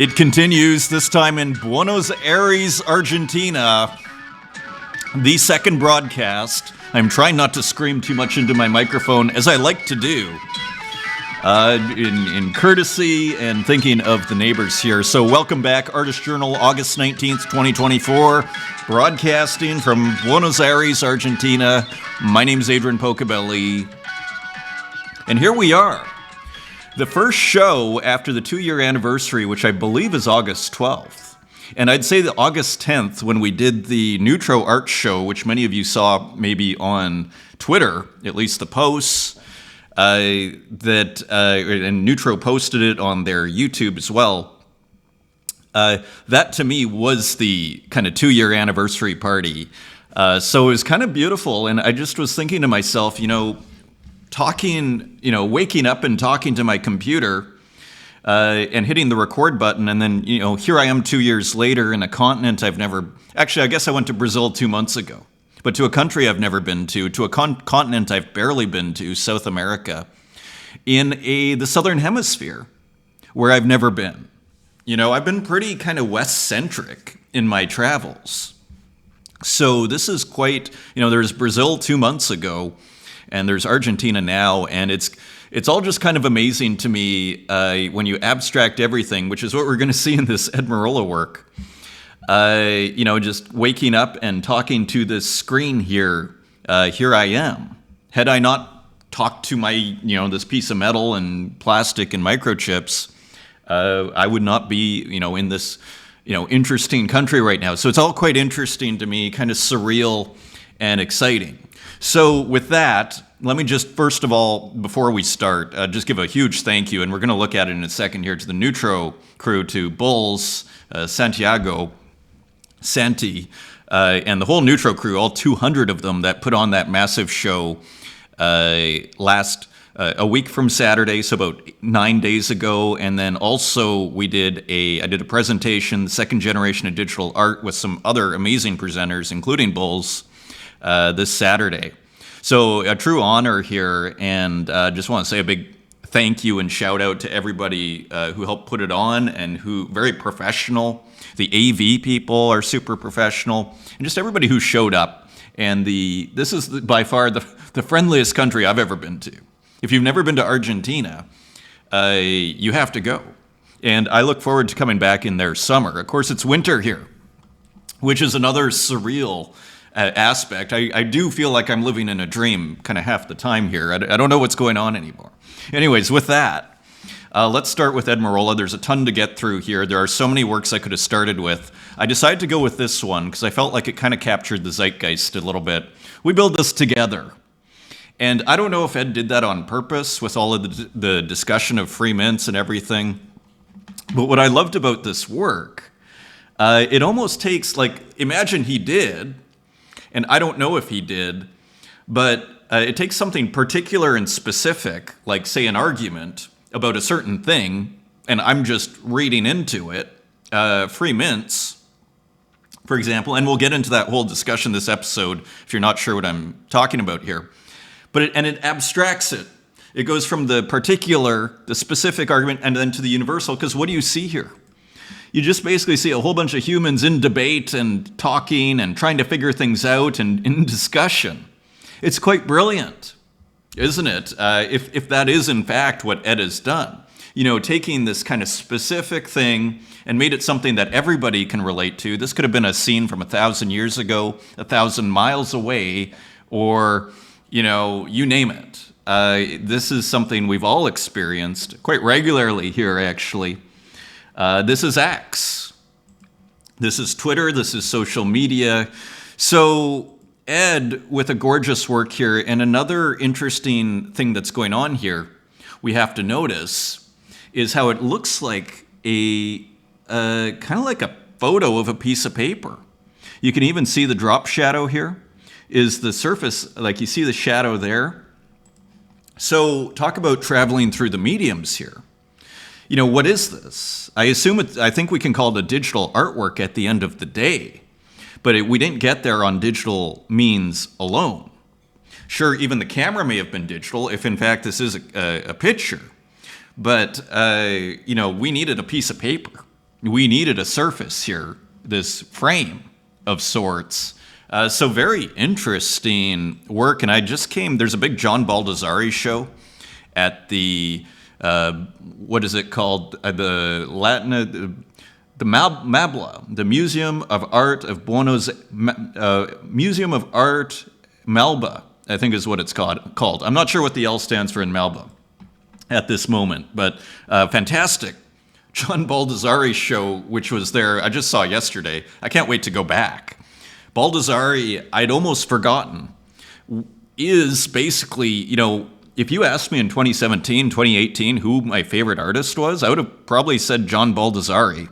It continues, this time in Buenos Aires, Argentina. The second broadcast. I'm trying not to scream too much into my microphone, as I like to do, in courtesy and thinking of the neighbors here. So welcome back, Artist Journal, August 19th, 2024, broadcasting from Buenos Aires, Argentina. My name is Adrian Pocobelli, and here we are. The first show after the 2-year anniversary, which I believe is August 12th. And I'd say that August 10th, when we did the Neutro Art Show, which many of you saw maybe on Twitter, at least the posts, and Neutro posted it on their YouTube as well. That to me was the kind of 2-year anniversary party. So it was kind of beautiful. And I just was thinking to myself, waking up and talking to my computer and hitting the record button. And then, here I am 2 years later in a continent I've never, actually, I guess I went to Brazil 2 months ago, but to a country I've never been to a continent I've barely been to, South America, in the Southern Hemisphere, where I've never been. I've been pretty kind of West-centric in my travels. So this is quite, there's Brazil 2 months ago, and there's Argentina now, and it's all just kind of amazing to me when you abstract everything, which is what we're going to see in this Ed Marola work. Just waking up and talking to this screen here, here I am. Had I not talked to my, this piece of metal and plastic and microchips, I would not be, in this, interesting country right now. So it's all quite interesting to me, kind of surreal and exciting. So with that, let me just, first of all, before we start, just give a huge thank you, and we're going to look at it in a second here, to the Neutro crew, to Bulls, Santiago, Santi, and the whole Neutro crew, all 200 of them that put on that massive show a week from Saturday, so about 9 days ago. And then also I did a presentation, the second generation of digital art, with some other amazing presenters, including Bulls, this Saturday. So a true honor here, and just want to say a big thank you and shout out to everybody who helped put it on, and who, very professional. The AV people are super professional, and just everybody who showed up. And this is by far the friendliest country I've ever been to. If you've never been to Argentina, you have to go. And I look forward to coming back in their summer. Of course, it's winter here, which is another surreal aspect. I do feel like I'm living in a dream kind of half the time here. I don't know what's going on anymore. Anyways, with that, let's start with Ed Marola. There's a ton to get through here. There are so many works I could have started with. I decided to go with this one because I felt like it kind of captured the zeitgeist a little bit. We build this together. And I don't know if Ed did that on purpose with all of the discussion of free mints and everything. But what I loved about this work, it almost takes, imagine he did, and I don't know if he did, but it takes something particular and specific, like, say, an argument about a certain thing, and I'm just reading into it, free mints, for example, and we'll get into that whole discussion this episode if you're not sure what I'm talking about here. But it abstracts it. It goes from the specific argument, and then to the universal, because what do you see here? You just basically see a whole bunch of humans in debate and talking and trying to figure things out and in discussion. It's quite brilliant, isn't it? If that is in fact what Ed has done. Taking this kind of specific thing and made it something that everybody can relate to. This could have been a scene from 1,000 years ago, 1,000 miles away, or, you name it. This is something we've all experienced quite regularly here, actually. This is X. This is Twitter. This is social media. So Ed, with a gorgeous work here, and another interesting thing that's going on here we have to notice is how it looks like kind of like a photo of a piece of paper. You can even see the drop shadow here is the surface, like you see the shadow there. So talk about traveling through the mediums here. What is this? I think we can call it a digital artwork at the end of the day, but we didn't get there on digital means alone. Sure, even the camera may have been digital, if in fact this is a picture, but we needed a piece of paper. we needed a surface here, this frame of sorts. So very interesting work. And I just came, there's a big John Baldessari show at the, what is it called? The Latin, the Mabla, the Museum of Art of Museum of Art Melba, I think is what it's called. I'm not sure what the L stands for in Melba at this moment, but fantastic John Baldessari show, which was there, I just saw yesterday. I can't wait to go back. Baldessari, I'd almost forgotten, is basically, you know, if you asked me in 2017, 2018 who my favorite artist was, I would have probably said John Baldessari.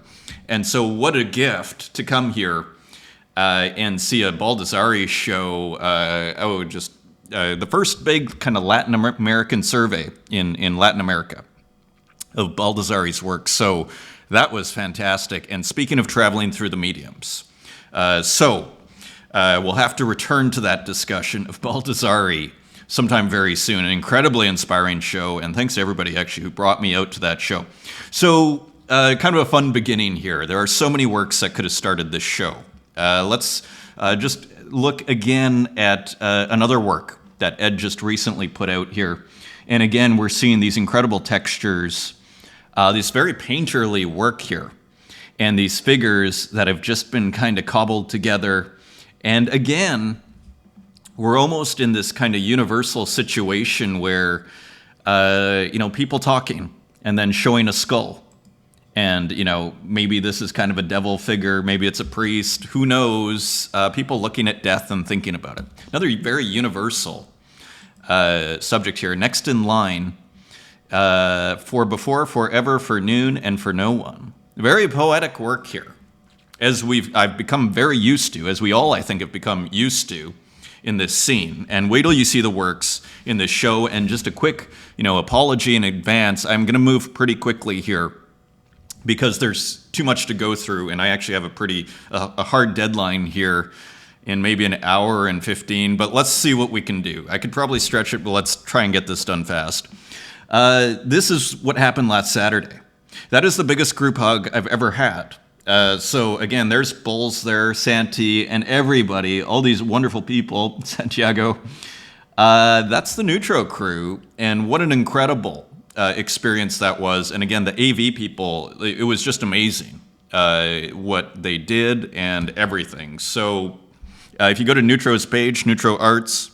And so what a gift to come here and see a Baldessari show. The first big kind of Latin American survey in Latin America of Baldessari's work. So that was fantastic. And speaking of traveling through the mediums, we'll have to return to that discussion of Baldessari sometime very soon. An incredibly inspiring show, and thanks to everybody actually who brought me out to that show. So kind of a fun beginning here. There are so many works that could have started this show. Let's just look again at another work that Ed just recently put out here. And again, we're seeing these incredible textures, this very painterly work here, and these figures that have just been kind of cobbled together. And again, we're almost in this kind of universal situation where, people talking and then showing a skull. And, maybe this is kind of a devil figure, maybe it's a priest, who knows? People looking at death and thinking about it. Another very universal subject here. Next in line, for before, forever, for noon, and for no one. Very poetic work here, as I've become very used to, as we all, I think, have become used to in this scene. And wait till you see the works in this show. And just a quick, apology in advance. I'm going to move pretty quickly here because there's too much to go through, and I actually have a hard deadline here in maybe an hour and 15, but let's see what we can do. I could probably stretch it, but let's try and get this done fast. This is what happened last Saturday. That is the biggest group hug I've ever had. So again, there's Bulls there, Santi, and everybody, all these wonderful people, Santiago. That's the Neutro crew, and what an incredible experience that was. And again, the AV people, it was just amazing what they did and everything. So if you go to Neutro's page, Neutro Arts,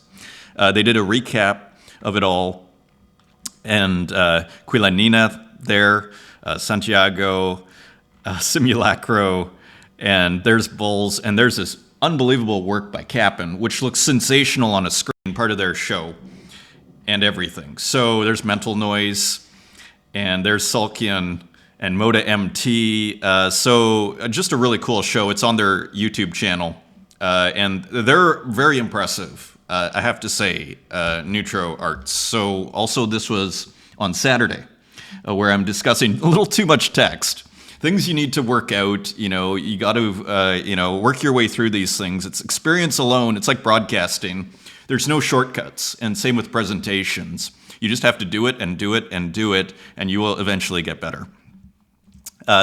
they did a recap of it all. And Quilanina there, Santiago, Simulacro, and there's Bulls, and there's this unbelievable work by Cap'n, which looks sensational on a screen, part of their show, and everything. So there's Mental Noise, and there's Sulkian and Moda MT. So just a really cool show. It's on their YouTube channel, and they're very impressive, I have to say, Neutro Arts. So also this was on Saturday, where I'm discussing a little too much text. Things you need to work out, you got to, work your way through these things. It's experience alone. It's like broadcasting. There's no shortcuts, and same with presentations. You just have to do it and do it and do it, and you will eventually get better.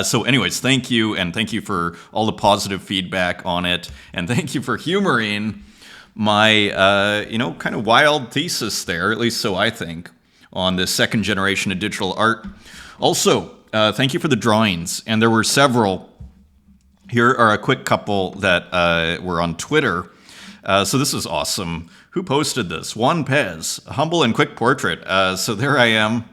So anyways, thank you, and thank you for all the positive feedback on it, and thank you for humoring my, kind of wild thesis there, at least so I think, on this second generation of digital art. Also, thank you for the drawings, and there were several. Here are a quick couple that were on Twitter. So this is awesome. Who posted this? Juan Pez, a humble and quick portrait. So there I am,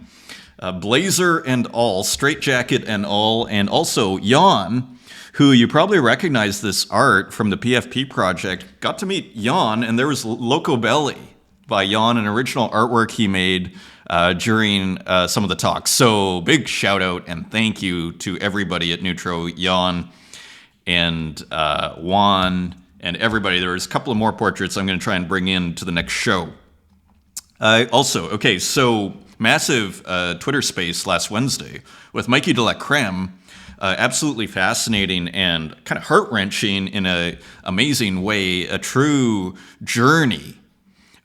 blazer and all, straitjacket and all, and also Jan, who you probably recognize this art from the PFP project. Got to meet Jan, and there was Loco Belly by Jan, an original artwork he made during some of the talks. So big shout out and thank you to everybody at Neutro, Jan and Juan and everybody. There's a couple of more portraits I'm going to try and bring in to the next show. So massive Twitter space last Wednesday with Mikey de la Creme. Absolutely fascinating and kind of heart-wrenching in an amazing way. A true journey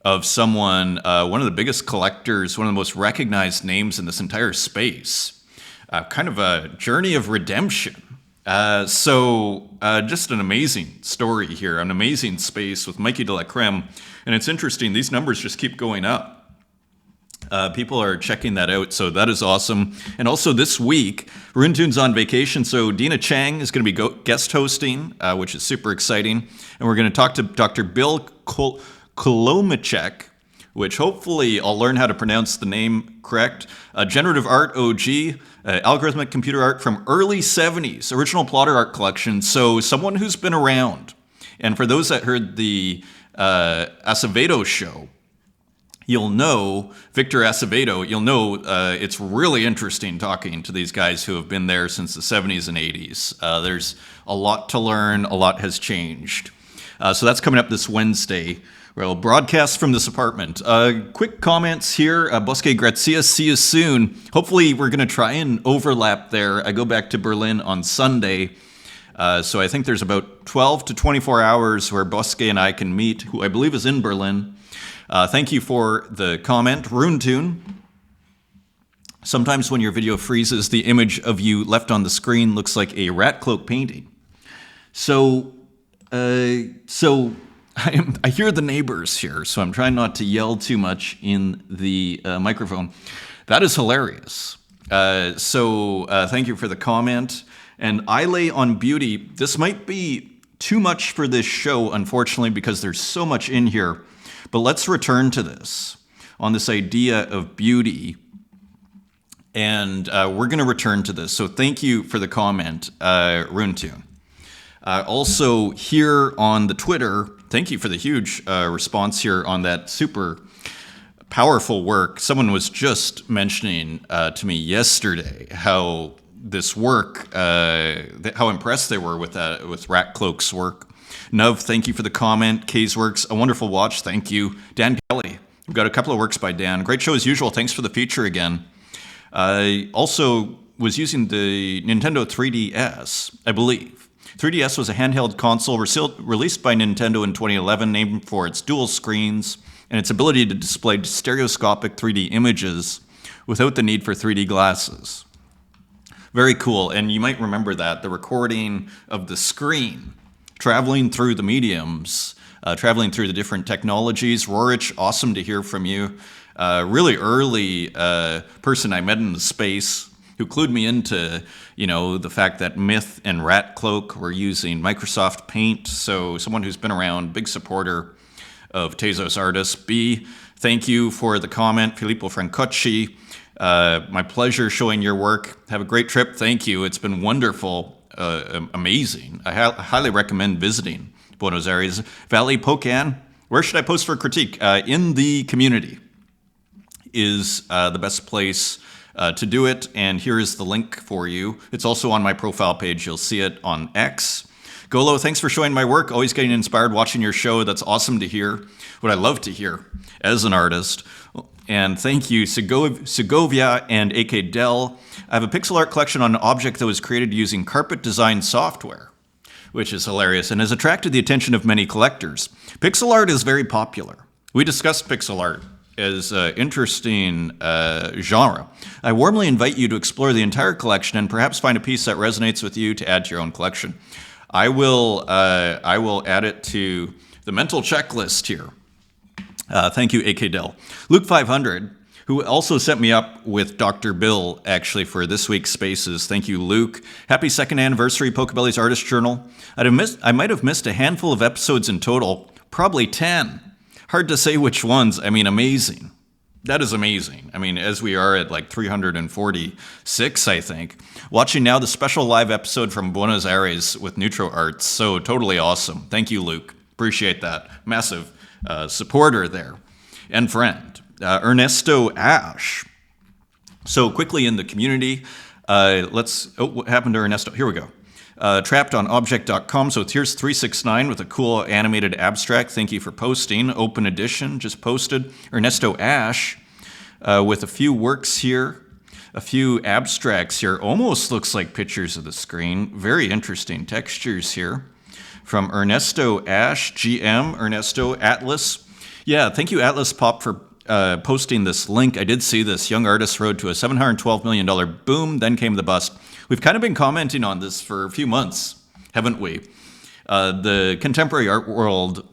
of someone, one of the biggest collectors, one of the most recognized names in this entire space. Kind of a journey of redemption Just an amazing story here, an amazing space with Mikey de la Creme. And it's interesting, these numbers just keep going up. People are checking that out, so that is awesome. And also this week, Runtoon's on vacation, so Dina Chang is going to be guest hosting, which is super exciting. And we're going to talk to Dr. Bill Kolomacek, which hopefully I'll learn how to pronounce the name correct. Generative art OG, algorithmic computer art from early 70s, original plotter art collection. So someone who's been around. And for those that heard the Acevedo show, you'll know, Victor Acevedo, you'll know it's really interesting talking to these guys who have been there since the 70s and 80s. There's a lot to learn, a lot has changed. So that's coming up this Wednesday. We'll broadcast from this apartment. Quick comments here. Bosque Gracia, see you soon. Hopefully we're going to try and overlap there. I go back to Berlin on Sunday. So I think there's about 12 to 24 hours where Bosque and I can meet, who I believe is in Berlin. Thank you for the comment. Runtoon. Sometimes when your video freezes, the image of you left on the screen looks like a rat cloak painting. So I hear the neighbors here, so I'm trying not to yell too much in the microphone. That is hilarious. Thank you for the comment. And I lay on beauty. This might be too much for this show, unfortunately, because there's so much in here. But let's return to this, on this idea of beauty. And we're going to return to this. So thank you for the comment, Runtoon. Also, here on the Twitter, thank you for the huge response here on that super powerful work. Someone was just mentioning to me yesterday how this work, how impressed they were with Rat Cloak's work. Nuv, thank you for the comment. K's Works, a wonderful watch. Thank you. Dan Kelly, we've got a couple of works by Dan. Great show as usual. Thanks for the feature again. I also was using the Nintendo 3DS, I believe. 3DS was a handheld console released by Nintendo in 2011, named for its dual screens and its ability to display stereoscopic 3D images without the need for 3D glasses. Very cool, and you might remember that, the recording of the screen, traveling through the mediums, traveling through the different technologies. Rorich, awesome to hear from you. Really early person I met in the space who clued me into, the fact that Myth and Rat Cloak were using Microsoft Paint. So someone who's been around, big supporter of Tezos artists. B, thank you for the comment. Filippo Francocci, my pleasure showing your work. Have a great trip. Thank you. It's been wonderful. Amazing. I highly recommend visiting Buenos Aires. Valley Pocan, where should I post for critique? In the community is the best place to do it, and here is the link for you. It's also on my profile page. You'll see it on X. Golo, thanks for showing my work. Always getting inspired watching your show. That's awesome to hear. What I love to hear as an artist. And thank you, Segovia and AK Dell. I have a pixel art collection on an object that was created using carpet design software, which is hilarious and has attracted the attention of many collectors. Pixel art is very popular. We discussed pixel art as an interesting genre. I warmly invite you to explore the entire collection and perhaps find a piece that resonates with you to add to your own collection. I will add it to the mental checklist here. Thank you, AK Dell. Luke 500, who also set me up with Dr. Bill, actually, for this week's Spaces. Thank you, Luke. Happy second anniversary, Pocobelli's Artist Journal. I might have missed a handful of episodes in total, probably 10. Hard to say which ones. I mean, amazing. That is amazing. I mean, as we are at like 346, I think. Watching now the special live episode from Buenos Aires with Neutro Arts. So totally awesome. Thank you, Luke. Appreciate that. Massive supporter there and friend. Ernesto Ash. So quickly in the community, what happened to Ernesto? Here we go. Trapped on object.com. So here's 369 with a cool animated abstract. Thank you for posting. Open edition just posted. Ernesto Ash with a few works here, a few abstracts here. Almost looks like pictures of the screen. Very interesting textures here. From Ernesto Ash, GM, Ernesto Atlas. Yeah, thank you, Atlas Pop, for posting this link. I did see this young artist road to a $712 million boom, then came the bust. We've kind of been commenting on this for a few months, haven't we? The contemporary art world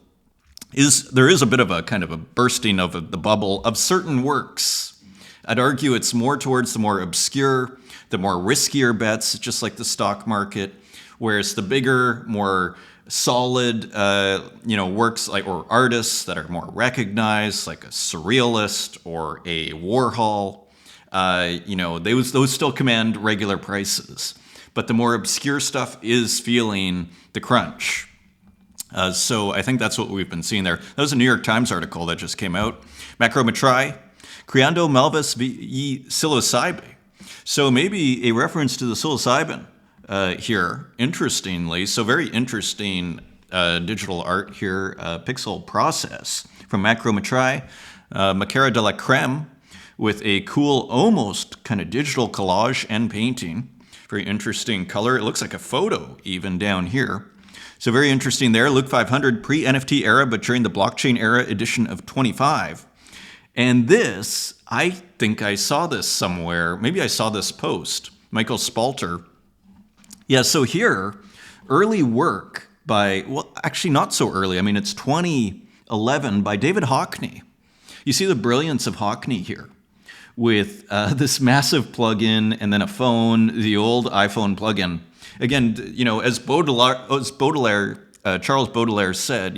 there is a bit of a kind of a bursting of the bubble of certain works. I'd argue it's more towards the more obscure, the more riskier bets, just like the stock market, whereas the bigger, more solid, works or artists that are more recognized, like a surrealist or a Warhol, those still command regular prices. But the more obscure stuff is feeling the crunch. So I think that's what we've been seeing there. That was a New York Times article that just came out. Macrometry, Criando Malvis v. psilocybe. So maybe a reference to the psilocybin here, interestingly. So very interesting digital art here, pixel process from Macrometry. Macara de la Creme with a cool, almost kind of digital collage and painting. Very interesting color. It looks like a photo even down here. So very interesting there. Luke 500, pre-NFT era, but during the blockchain era edition of 25. And this, I think I saw this somewhere. Maybe I saw this post. Michael Spalter. Yeah, so here, early work by, well, actually not so early. I mean, it's 2011 by David Hockney. You see the brilliance of Hockney here with this massive plugin and then a phone, the old iPhone plugin. Again, as Charles Baudelaire said,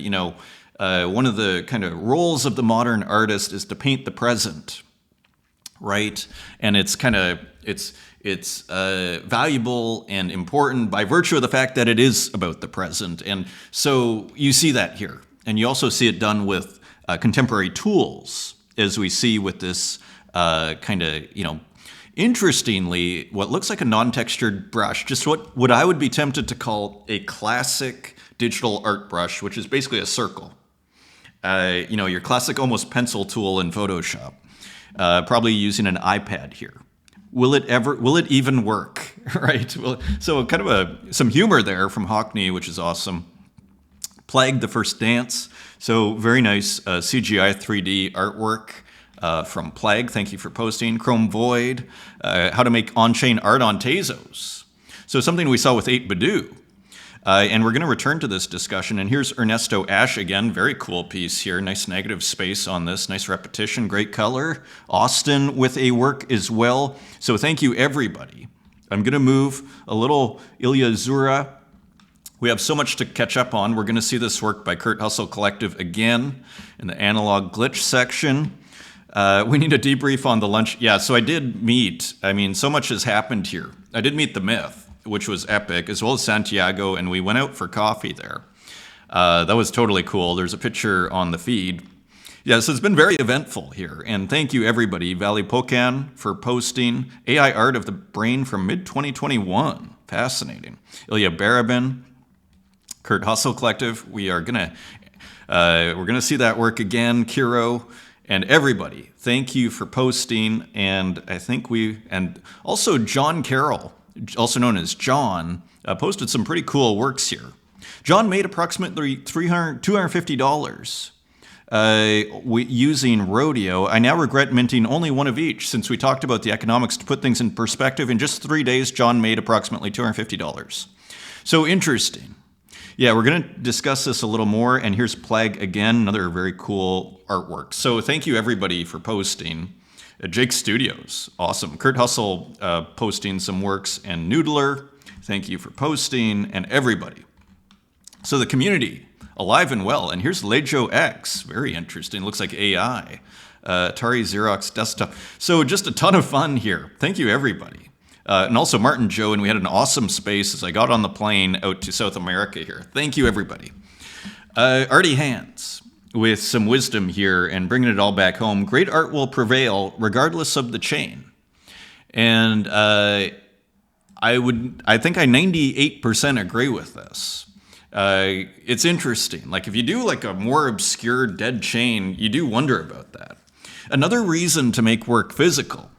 one of the kind of roles of the modern artist is to paint the present, right? And it's valuable and important by virtue of the fact that it is about the present. And so you see that here. And you also see it done with contemporary tools, as we see with this interestingly, what looks like a non-textured brush, just what I would be tempted to call a classic digital art brush, which is basically a circle. Your classic almost pencil tool in Photoshop, probably using an iPad here. Will it even work, right? Well, so kind of some humor there from Hockney, which is awesome. Plague, the First Dance. So very nice CGI 3D artwork. From Plague, thank you for posting. Chrome Void, how to make on-chain art on Tezos. So something we saw with 8Bidoo. And we're going to return to this discussion. And here's Ernesto Ash again, very cool piece here. Nice negative space on this, nice repetition, great color. Austin with a work as well. So thank you, everybody. I'm going to move a little Ilya Zura. We have so much to catch up on. We're going to see this work by Kurt Hustle Collective again in the analog glitch section. We need a debrief on the lunch. Yeah, so I did meet, so much has happened here. I did meet the Myth, which was epic, as well as Santiago, and we went out for coffee there. That was totally cool. There's a picture on the feed. Yeah, so it's been very eventful here. And thank you, everybody. Valley Pocan for posting AI art of the brain from mid-2021. Fascinating. Ilya Barabin, Kurt Hustle Collective. We're gonna see that work again. Kiro. And everybody, thank you for posting. And and also John Carroll, also known as John, posted some pretty cool works here. John made approximately $250 using Rodeo. I now regret minting only one of each since we talked about the economics. To put things in perspective, in just 3 days, John made approximately $250. So interesting. Yeah, we're going to discuss this a little more, and here's Plague again, another very cool artwork. So thank you, everybody, for posting. Jake Studios, awesome. Kurt Hustle posting some works, and Noodler, thank you for posting, and everybody. So the community, alive and well, and here's Lejo X, very interesting, looks like AI. Atari Xerox Desktop. So just a ton of fun here. Thank you, everybody. And also Martin Joe, and we had an awesome space as I got on the plane out to South America here. Thank you, everybody. Artie Hands with some wisdom here and bringing it all back home. Great art will prevail regardless of the chain. And I think I 98% agree with this. It's interesting. Like if you do like a more obscure dead chain, you do wonder about that. Another reason to make work physical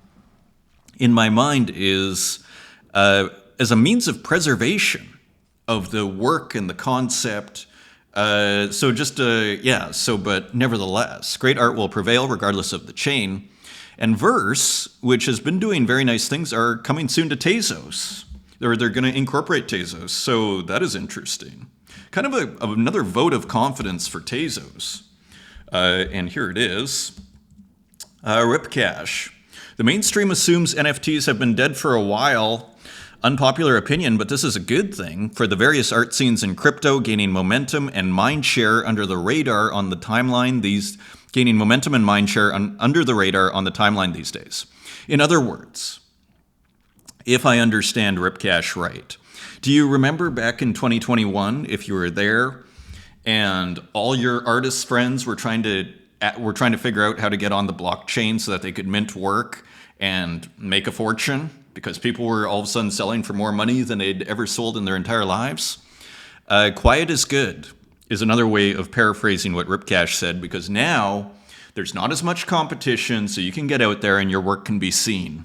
in my mind is as a means of preservation of the work and the concept, But nevertheless, great art will prevail regardless of the chain. And Verse, which has been doing very nice things, are coming soon to Tezos. They're going to incorporate Tezos, so that is interesting. Kind of another vote of confidence for Tezos. And here it is. Rip Cash. The mainstream assumes NFTs have been dead for a while. Unpopular opinion, but this is a good thing for the various art scenes in crypto gaining momentum and mindshare under the radar on the timeline these days. In other words, if I understand Rip Cash right, do you remember back in 2021, if you were there, and all your artist friends were trying to figure out how to get on the blockchain so that they could mint work and make a fortune? Because people were all of a sudden selling for more money than they'd ever sold in their entire lives. Quiet is good is another way of paraphrasing what Rip Cash said, because now there's not as much competition, so you can get out there and your work can be seen.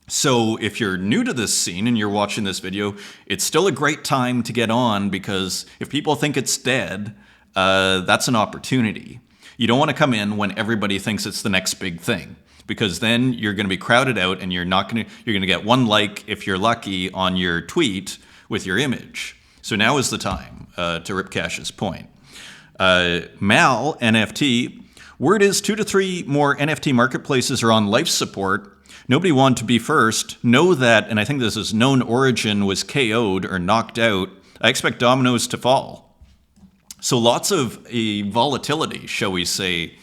So if you're new to this scene and you're watching this video, it's still a great time to get on, because if people think it's dead, that's an opportunity. You don't want to come in when everybody thinks it's the next big thing, because then you're going to be crowded out and you're going to get one like, if you're lucky, on your tweet with your image. So now is the time, to Rip Cash's point. Mal NFT, word is 2 to 3 more NFT marketplaces are on life support. Nobody wanted to be first. Know that, and I think this is known origin, was KO'd or knocked out. I expect dominoes to fall. So lots of volatility, shall we say,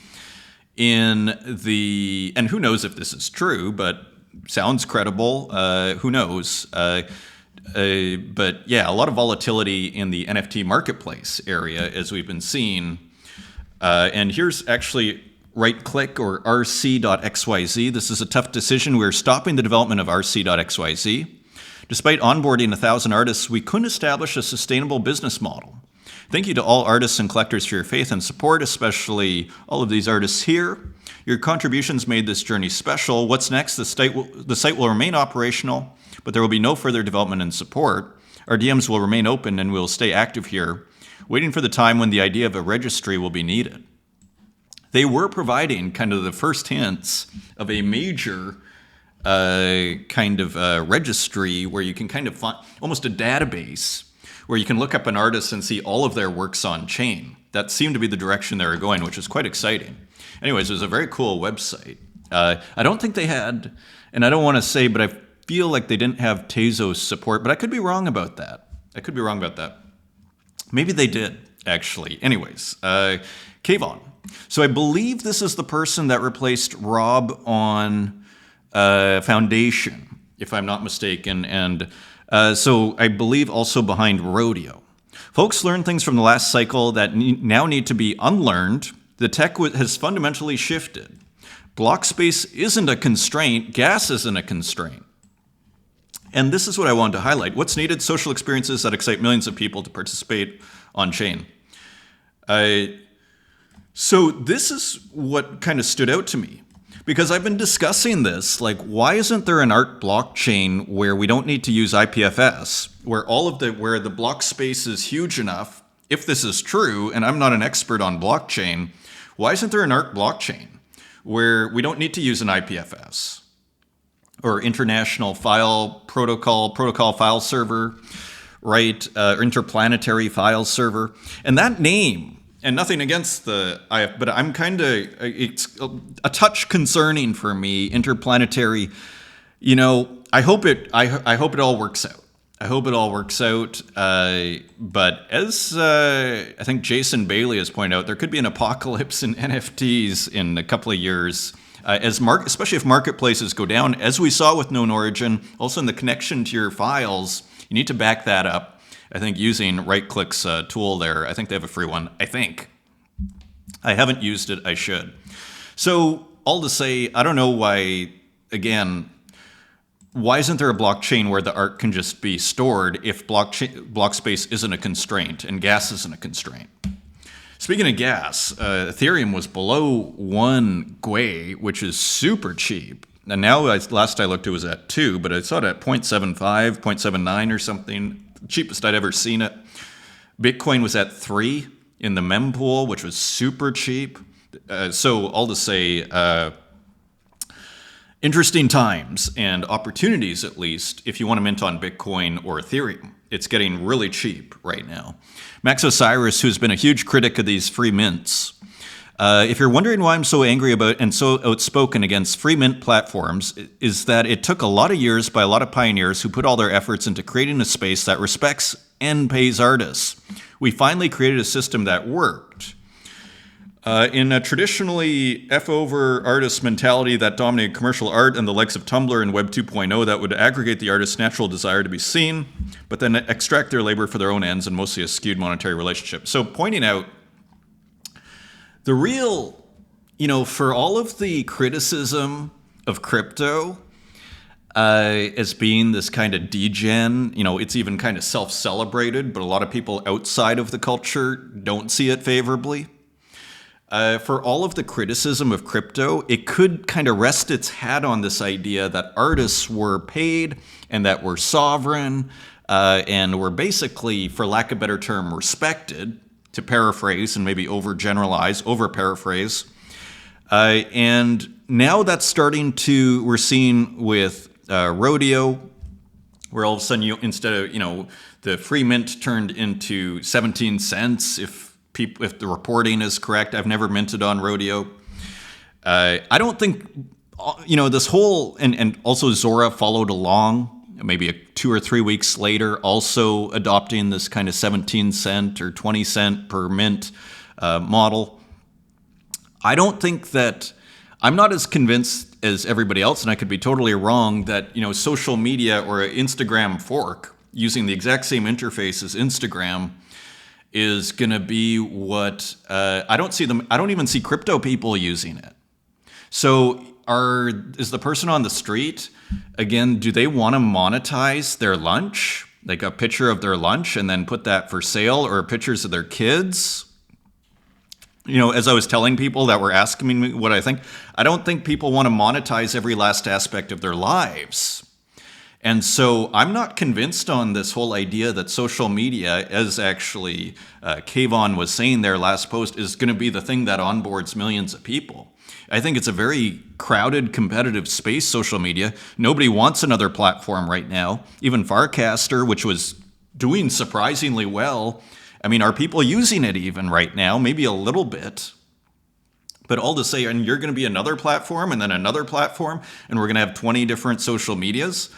and who knows if this is true, but sounds credible. Who knows? But yeah, a lot of volatility in the NFT marketplace area, as we've been seeing. And here's actually right-click or rc.xyz. This is a tough decision. We're stopping the development of rc.xyz. Despite onboarding 1,000 artists, we couldn't establish a sustainable business model. Thank you to all artists and collectors for your faith and support, especially all of these artists here. Your contributions made this journey special. What's next? The site will remain operational, but there will be no further development and support. Our DMs will remain open and we'll stay active here, waiting for the time when the idea of a registry will be needed. They were providing kind of the first hints of a major registry where you can kind of find almost a database where you can look up an artist and see all of their works on chain. That seemed to be the direction they were going, which is quite exciting. Anyways, it was a very cool website. I don't think they had, and I don't want to say, but I feel like they didn't have Tezos support, but I could be wrong about that. Maybe they did, actually. Anyways, Kayvon. So I believe this is the person that replaced Rob on Foundation, if I'm not mistaken, and so I believe also behind Rodeo. Folks learned things from the last cycle that now need to be unlearned. The tech has fundamentally shifted. Block space isn't a constraint. Gas isn't a constraint. And this is what I wanted to highlight. What's needed? Social experiences that excite millions of people to participate on chain. So this is what kind of stood out to me, because I've been discussing this, like, why isn't there an art blockchain where we don't need to use IPFS, where where the block space is huge enough, if this is true, and I'm not an expert on blockchain, why isn't there an art blockchain where we don't need to use an IPFS or international protocol file server, right? Interplanetary file server, and that name. And nothing against but I'm it's a touch concerning for me, interplanetary. You know, I hope it all works out. But as I think Jason Bailey has pointed out, there could be an apocalypse in NFTs in a couple of years, especially if marketplaces go down, as we saw with Known Origin. Also, in the connection to your files, you need to back that up. I think using RightClick's tool there, I think they have a free one. I think. I haven't used it. I should. So all to say, I don't know why, again, why isn't there a blockchain where the art can just be stored if block space isn't a constraint and gas isn't a constraint? Speaking of gas, Ethereum was below 1 Gwei, which is super cheap. And now, last I looked, it was at 2, but I saw it at 0.75, 0.79 or something. Cheapest I'd ever seen it. Bitcoin was at 3 in the mempool, which was super cheap. So all to say, interesting times and opportunities, at least, if you want to mint on Bitcoin or Ethereum. It's getting really cheap right now. Max Osiris, who's been a huge critic of these free mints, if you're wondering why I'm so angry about and so outspoken against free mint platforms, is that it took a lot of years by a lot of pioneers who put all their efforts into creating a space that respects and pays artists. We finally created a system that worked. In a traditionally F-over artist mentality that dominated commercial art and the likes of Tumblr and Web 2.0 that would aggregate the artist's natural desire to be seen, but then extract their labor for their own ends and mostly a skewed monetary relationship. So pointing out the real, for all of the criticism of crypto as being this kind of degen, it's even kind of self-celebrated, but a lot of people outside of the culture don't see it favorably. For all of the criticism of crypto, it could kind of rest its hat on this idea that artists were paid and that we're sovereign and were basically, for lack of a better term, respected, to paraphrase and maybe overgeneralize, over-paraphrase. And now that's starting to, we're seeing with rodeo, where all of a sudden, instead of, the free mint turned into 17 cents if the reporting is correct. I've never minted on rodeo. I don't think, this whole, and also Zora followed along, maybe 2 or 3 weeks later, also adopting this kind of 17 cent or 20 cent per mint model. I don't think that, I'm not as convinced as everybody else, and I could be totally wrong, that, social media or an Instagram fork using the exact same interface as Instagram is going to be what, I don't even see crypto people using it. So is the person on the street, again, do they want to monetize their lunch? Like a picture of their lunch and then put that for sale, or pictures of their kids? As I was telling people that were asking me what I think, I don't think people want to monetize every last aspect of their lives. And so I'm not convinced on this whole idea that social media, as actually Kayvon was saying their last post, is going to be the thing that onboards millions of people. I think it's a very crowded, competitive space, social media. Nobody wants another platform right now. Even Farcaster, which was doing surprisingly well. I mean, are people using it even right now? Maybe a little bit. But all to say, and you're going to be another platform and then another platform, and we're going to have 20 different social medias.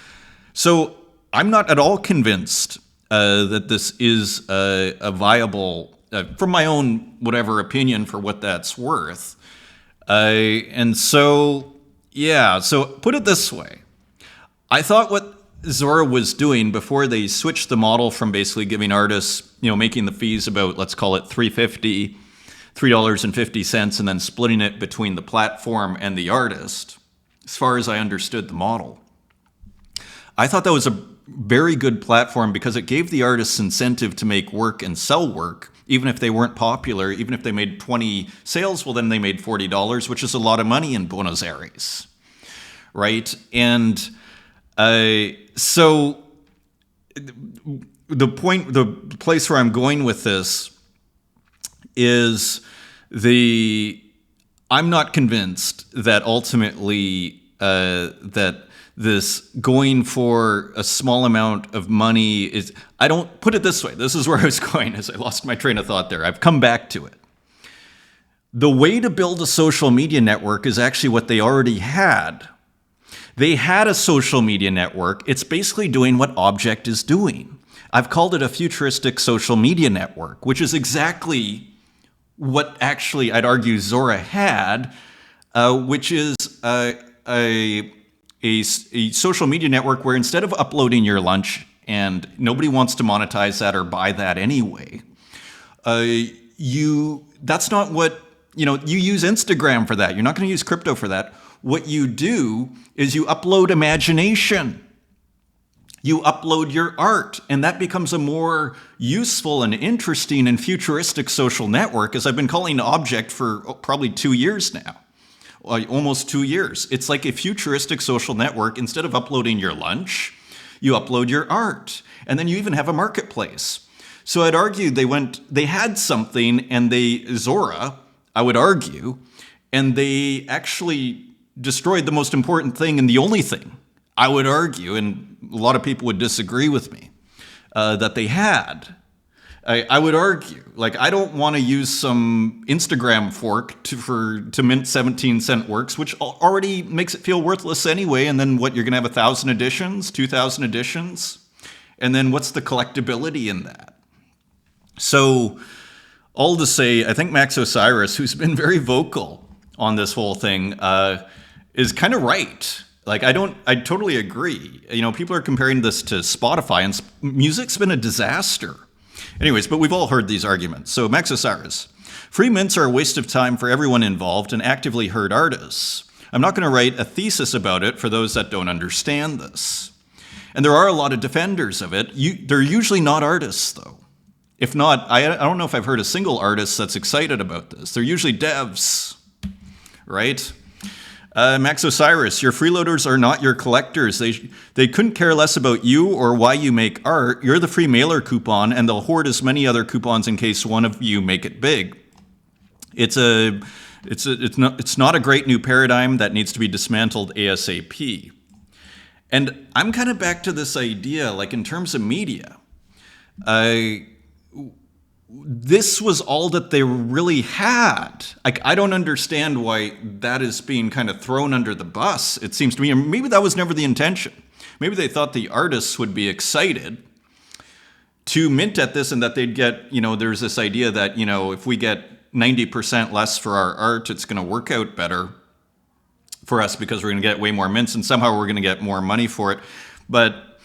So I'm not at all convinced that this is a viable, from my own whatever opinion for what that's worth. And so, so put it this way. I thought what Zora was doing before they switched the model from basically giving artists, making the fees about, let's call it $3.50, and then splitting it between the platform and the artist, as far as I understood the model. I thought that was a very good platform because it gave the artists incentive to make work and sell work, even if they weren't popular. Even if they made 20 sales, well, then they made $40, which is a lot of money in Buenos Aires, right? And so the place where I'm going with this is I'm not convinced that ultimately that this going for a small amount of money is, I don't put it this way. This is where I was going as I lost my train of thought there. I've come back to it. The way to build a social media network is actually what they already had. They had a social media network. It's basically doing what Object is doing. I've called it a futuristic social media network, which is exactly what actually I'd argue Zora had, which is a social media network where instead of uploading your lunch, and nobody wants to monetize that or buy that anyway, that's not what, you use Instagram for that. You're not going to use crypto for that. What you do is you upload imagination. You upload your art, and that becomes a more useful and interesting and futuristic social network, as I've been calling Object for probably 2 years now. Almost 2 years. It's like a futuristic social network. Instead of uploading your lunch, you upload your art. And then you even have a marketplace. So I'd argue they had something, and Zora, I would argue, and they actually destroyed the most important thing and the only thing, I would argue, and a lot of people would disagree with me, that they had. I would argue, like, I don't want to use some Instagram fork to mint 17-cent works, which already makes it feel worthless anyway. And then what, you're going to have 1,000 editions, 2,000 editions? And then what's the collectability in that? So all to say, I think Max Osiris, who's been very vocal on this whole thing, is kind of right. Like, I totally agree. You know, people are comparing this to Spotify, and music's been a disaster. Anyways, but we've all heard these arguments. So Max Osiris, free mints are a waste of time for everyone involved and actively hurt artists. I'm not going to write a thesis about it for those that don't understand this. And there are a lot of defenders of it. They're usually not artists, though. If not, I don't know if I've heard a single artist that's excited about this. They're usually devs, right? Max Osiris, your freeloaders are not your collectors. They couldn't care less about you or why you make art. You're the free mailer coupon, and they'll hoard as many other coupons in case one of you make it big. It's not a great new paradigm that needs to be dismantled ASAP. And I'm kind of back to this idea, like, in terms of media, this was all that they really had. Like, I don't understand why that is being kind of thrown under the bus, it seems to me. Or maybe that was never the intention. Maybe they thought the artists would be excited to mint at this, and that they'd get, there's this idea that, if we get 90% less for our art, it's going to work out better for us because we're going to get way more mints, and somehow we're going to get more money for it. But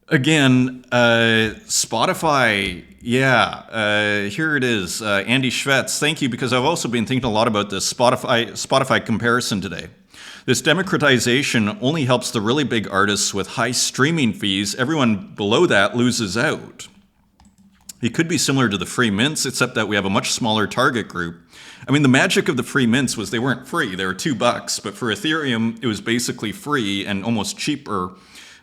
again, Spotify, here it is. Andy Schvetz, thank you, because I've also been thinking a lot about this Spotify comparison today. This democratization only helps the really big artists with high streaming fees. Everyone below that loses out. It could be similar to the free mints, except that we have a much smaller target group. I mean, the magic of the free mints was they weren't free. They were $2, but for Ethereum, it was basically free and almost cheaper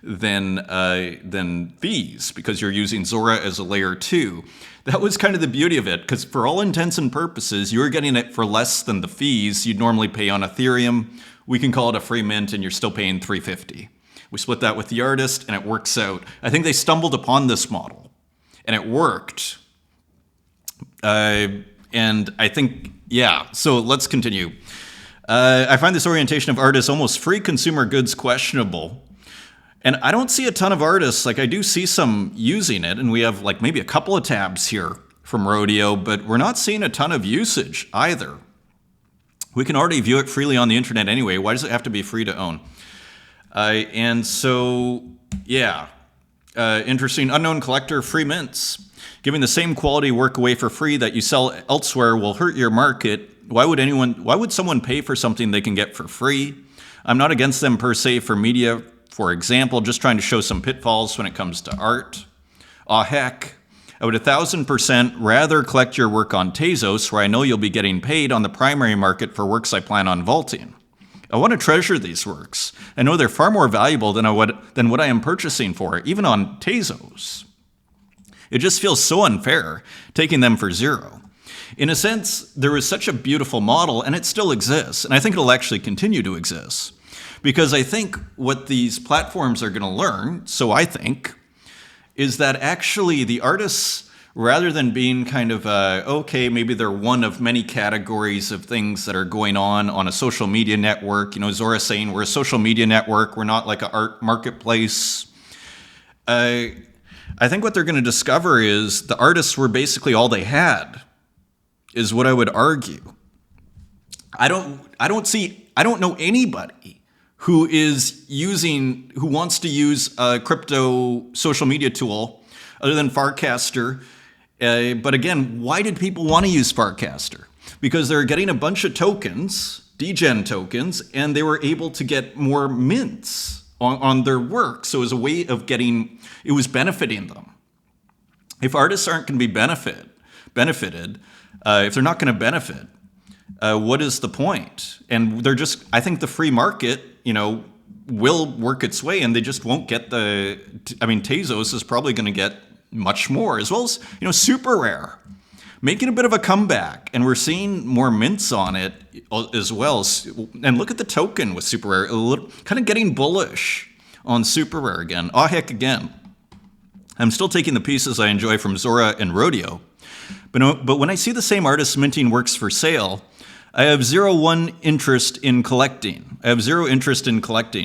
than fees, because you're using Zora as a layer 2. That was kind of the beauty of it, because for all intents and purposes, you were getting it for less than the fees you'd normally pay on Ethereum. We can call it a free mint, and you're still paying $3.50. We split that with the artist, and it works out. I think they stumbled upon this model, and it worked. And I think, so let's continue. I find this orientation of art as almost free consumer goods questionable. And I don't see a ton of artists, like I do see some using it, and we have like maybe a couple of tabs here from Rodeo, but we're not seeing a ton of usage either. We can already view it freely on the internet anyway. Why does it have to be free to own? Interesting. Unknown collector, free mints. Giving the same quality work away for free that you sell elsewhere will hurt your market. Why would someone pay for something they can get for free? I'm not against them per se for media, for example, just trying to show some pitfalls when it comes to art. Heck, I would 1,000% rather collect your work on Tezos, where I know you'll be getting paid on the primary market for works I plan on vaulting. I want to treasure these works. I know they're far more valuable than what I am purchasing for, even on Tezos. It just feels so unfair, taking them for zero. In a sense, there was such a beautiful model, and it still exists, and I think it'll actually continue to exist. Because I think what these platforms are going to learn, so I think, is that actually the artists, rather than being kind of, maybe they're one of many categories of things that are going on a social media network. Zora saying we're a social media network, we're not like an art marketplace. I think what they're going to discover is the artists were basically all they had, is what I would argue. I don't know anybody who wants to use a crypto social media tool other than Farcaster. But again, why did people want to use Farcaster? Because they're getting a bunch of tokens, degen tokens, and they were able to get more mints on their work. So it was a way of it was benefiting them. If artists aren't going to be benefited, if they're not going to benefit, what is the point? And I think the free market, will work its way, and they just won't get Tezos is probably going to get much more, as well as, super rare, making a bit of a comeback, and we're seeing more mints on it as well. And look at the token with super rare, kind of getting bullish on super rare again. Oh, heck again. I'm still taking the pieces I enjoy from Zora and Rodeo, but when I see the same artists minting works for sale, I have zero interest in collecting.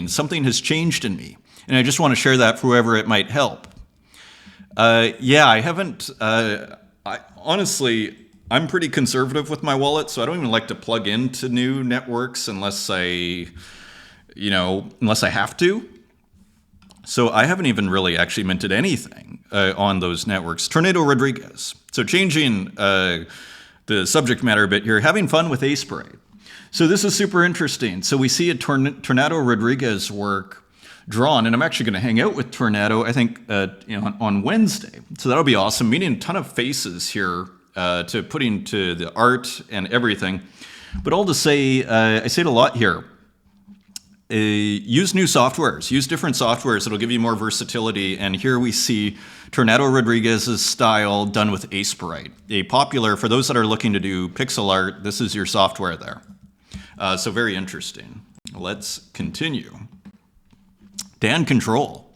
Something has changed in me, and I just want to share that for whoever it might help. I haven't. Honestly, I'm pretty conservative with my wallet, so I don't even like to plug into new networks unless I have to. So I haven't even really actually minted anything on those networks. Tornado Rodriguez. So changing the subject matter a bit here, having fun with Ace Parade. So this is super interesting. So we see a Tornado Rodriguez work drawn, and I'm actually going to hang out with Tornado, I think, on Wednesday. So that'll be awesome. Meeting a ton of faces here to put into the art and everything. But all to say, I say it a lot here. Use new softwares, use different softwares. It'll give you more versatility. And here we see Tornado Rodriguez's style done with Ace Parade. A popular, for those that are looking to do pixel art, this is your software there. So very interesting. Let's continue. Dan Control.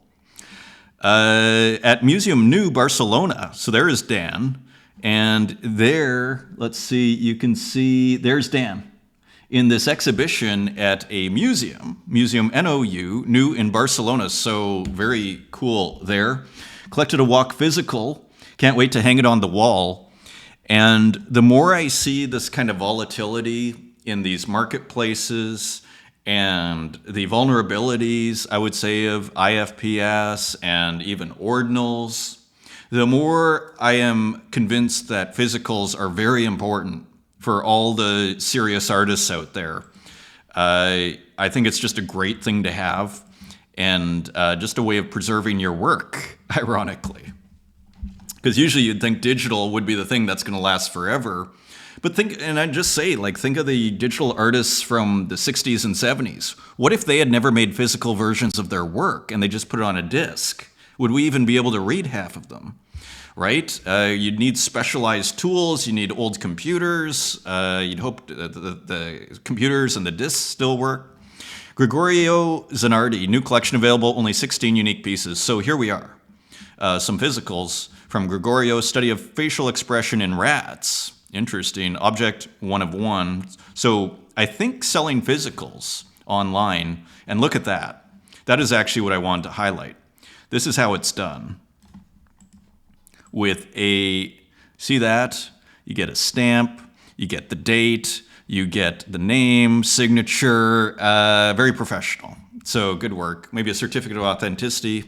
At Museum New Barcelona. So there is Dan. And there, let's see, you can see, there's Dan. In this exhibition at a museum, Museum NOU, new in Barcelona, so very cool there. Collected a walk physical, can't wait to hang it on the wall. And the more I see this kind of volatility in these marketplaces and the vulnerabilities, I would say, of IFPS and even ordinals, the more I am convinced that physicals are very important for all the serious artists out there. I think it's just a great thing to have, and just a way of preserving your work, ironically. Because usually you'd think digital would be the thing that's going to last forever. But think of the digital artists from the 60s and 70s. What if they had never made physical versions of their work and they just put it on a disc? Would we even be able to read half of them? Right? You'd need specialized tools. You need old computers. You'd hope the computers and the discs still work. Gregorio Zanardi, new collection available, only 16 unique pieces. So here we are. Some physicals from Gregorio, study of facial expression in rats. Interesting. Object 1 of 1. So I think selling physicals online, and look at that. That is actually what I wanted to highlight. This is how it's done. See that? You get a stamp, you get the date, you get the name, signature, very professional. So good work. Maybe a certificate of authenticity.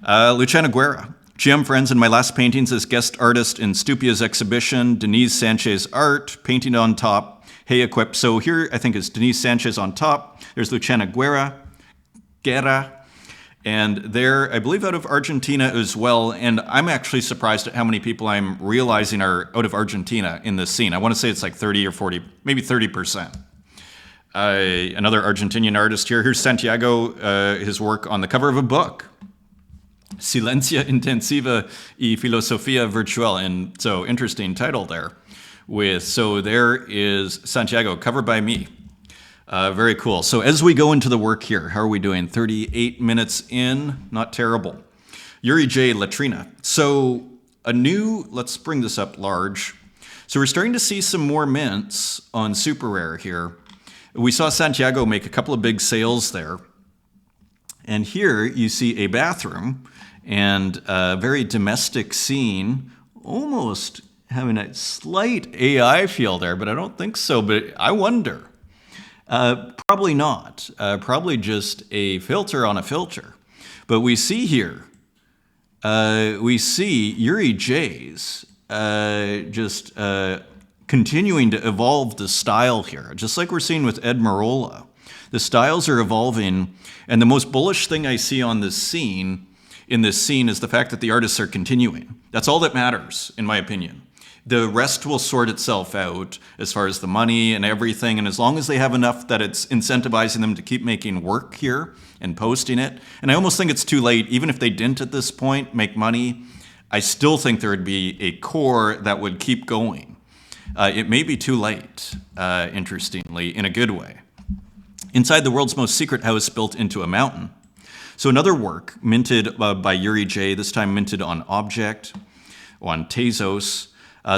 Luciana Guerra. GM friends in my last paintings as guest artist in Stupia's exhibition. Denise Sanchez art, painting on top. Hey equipped. So here I think is Denise Sanchez on top. There's Luciana Guerra. And they're, I believe, out of Argentina as well. And I'm actually surprised at how many people I'm realizing are out of Argentina in this scene. I want to say it's like 30 or 40, maybe 30%. Another Argentinian artist here. Here's Santiago, his work on the cover of a book. Silencia Intensiva y Filosofía Virtual. And so interesting title there. So there is Santiago, covered by me. Very cool. So as we go into the work here, how are we doing? 38 minutes in, not terrible. Yuri J. Latrina. So let's bring this up large. So we're starting to see some more mints on Super Rare here. We saw Santiago make a couple of big sales there. And here you see a bathroom and a very domestic scene, almost having a slight AI feel there, but I don't think so, but I wonder. Probably not. Probably just a filter on a filter. But we see here, we see Yuri J's just continuing to evolve the style here, just like we're seeing with Ed Marola. The styles are evolving, and the most bullish thing I see on this scene, is the fact that the artists are continuing. That's all that matters, in my opinion. The rest will sort itself out as far as the money and everything. And as long as they have enough that it's incentivizing them to keep making work here and posting it. And I almost think it's too late, even if they didn't at this point make money, I still think there would be a core that would keep going. It may be too late, interestingly, in a good way. Inside the world's most secret house built into a mountain. So another work minted by Yuri J., this time minted on Object, on Tezos.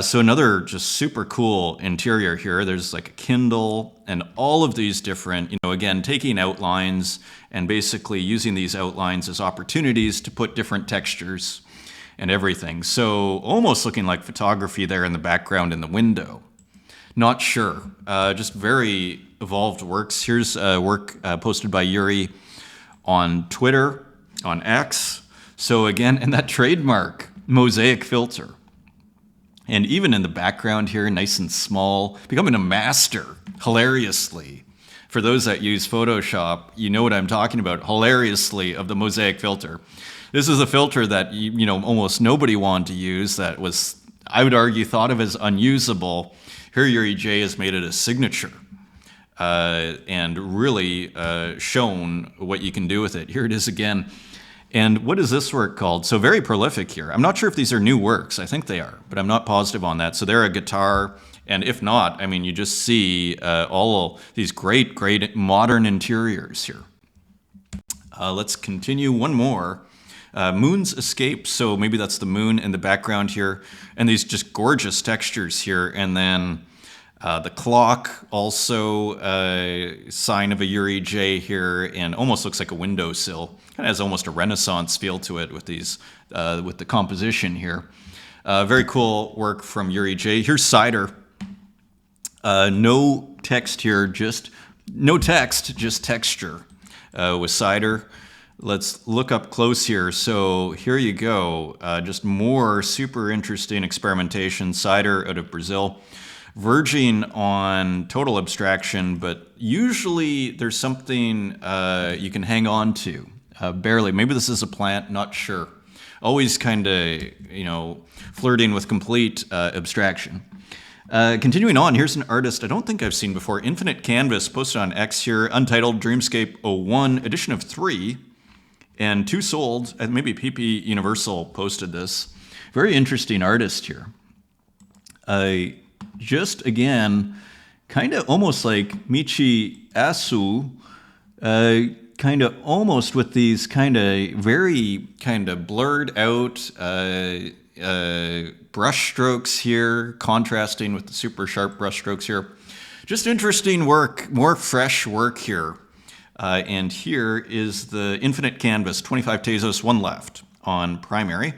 So another just super cool interior here. There's like a Kindle and all of these different, again, taking outlines and basically using these outlines as opportunities to put different textures and everything. So almost looking like photography there in the background in the window. Not sure. Just very evolved works. Here's a work posted by Yuri on Twitter, on X. So again, and that trademark mosaic filter. And even in the background here, nice and small, becoming a master, hilariously. For those that use Photoshop, you know what I'm talking about, hilariously, of the mosaic filter. This is a filter that almost nobody wanted to use, that was, I would argue, thought of as unusable. Here Yuri J has made it a signature and really shown what you can do with it. Here it is again. And what is this work called? So very prolific here. I'm not sure if these are new works. I think they are, but I'm not positive on that. So they're a guitar, and if not, you just see all these great modern interiors here. Let's continue one more. Moon's Escape, so maybe that's the moon in the background here, and these just gorgeous textures here, and then the clock, also a sign of a Yuri J here, and almost looks like a windowsill. Kind of has almost a Renaissance feel to it with these, with the composition here. Very cool work from Yuri J. Here's Cider. No text here, just no text, just texture with Cider. Let's look up close here. So here you go. Just more super interesting experimentation. Cider out of Brazil. Verging on total abstraction, but usually there's something you can hang on to. Barely. Maybe this is a plant, not sure. Always kind of, flirting with complete abstraction. Continuing on, here's an artist I don't think I've seen before. Infinite Canvas, posted on X here. Untitled Dreamscape 01, edition of 3. And 2 sold. Maybe PP Universal posted this. Very interesting artist here. Just again, kind of almost like Michi Asu, kind of almost with these kind of very kind of blurred out brush strokes here, contrasting with the super sharp brush strokes here. Just interesting work, more fresh work here. And here is the Infinite Canvas, 25 Tezos, 1 left on primary,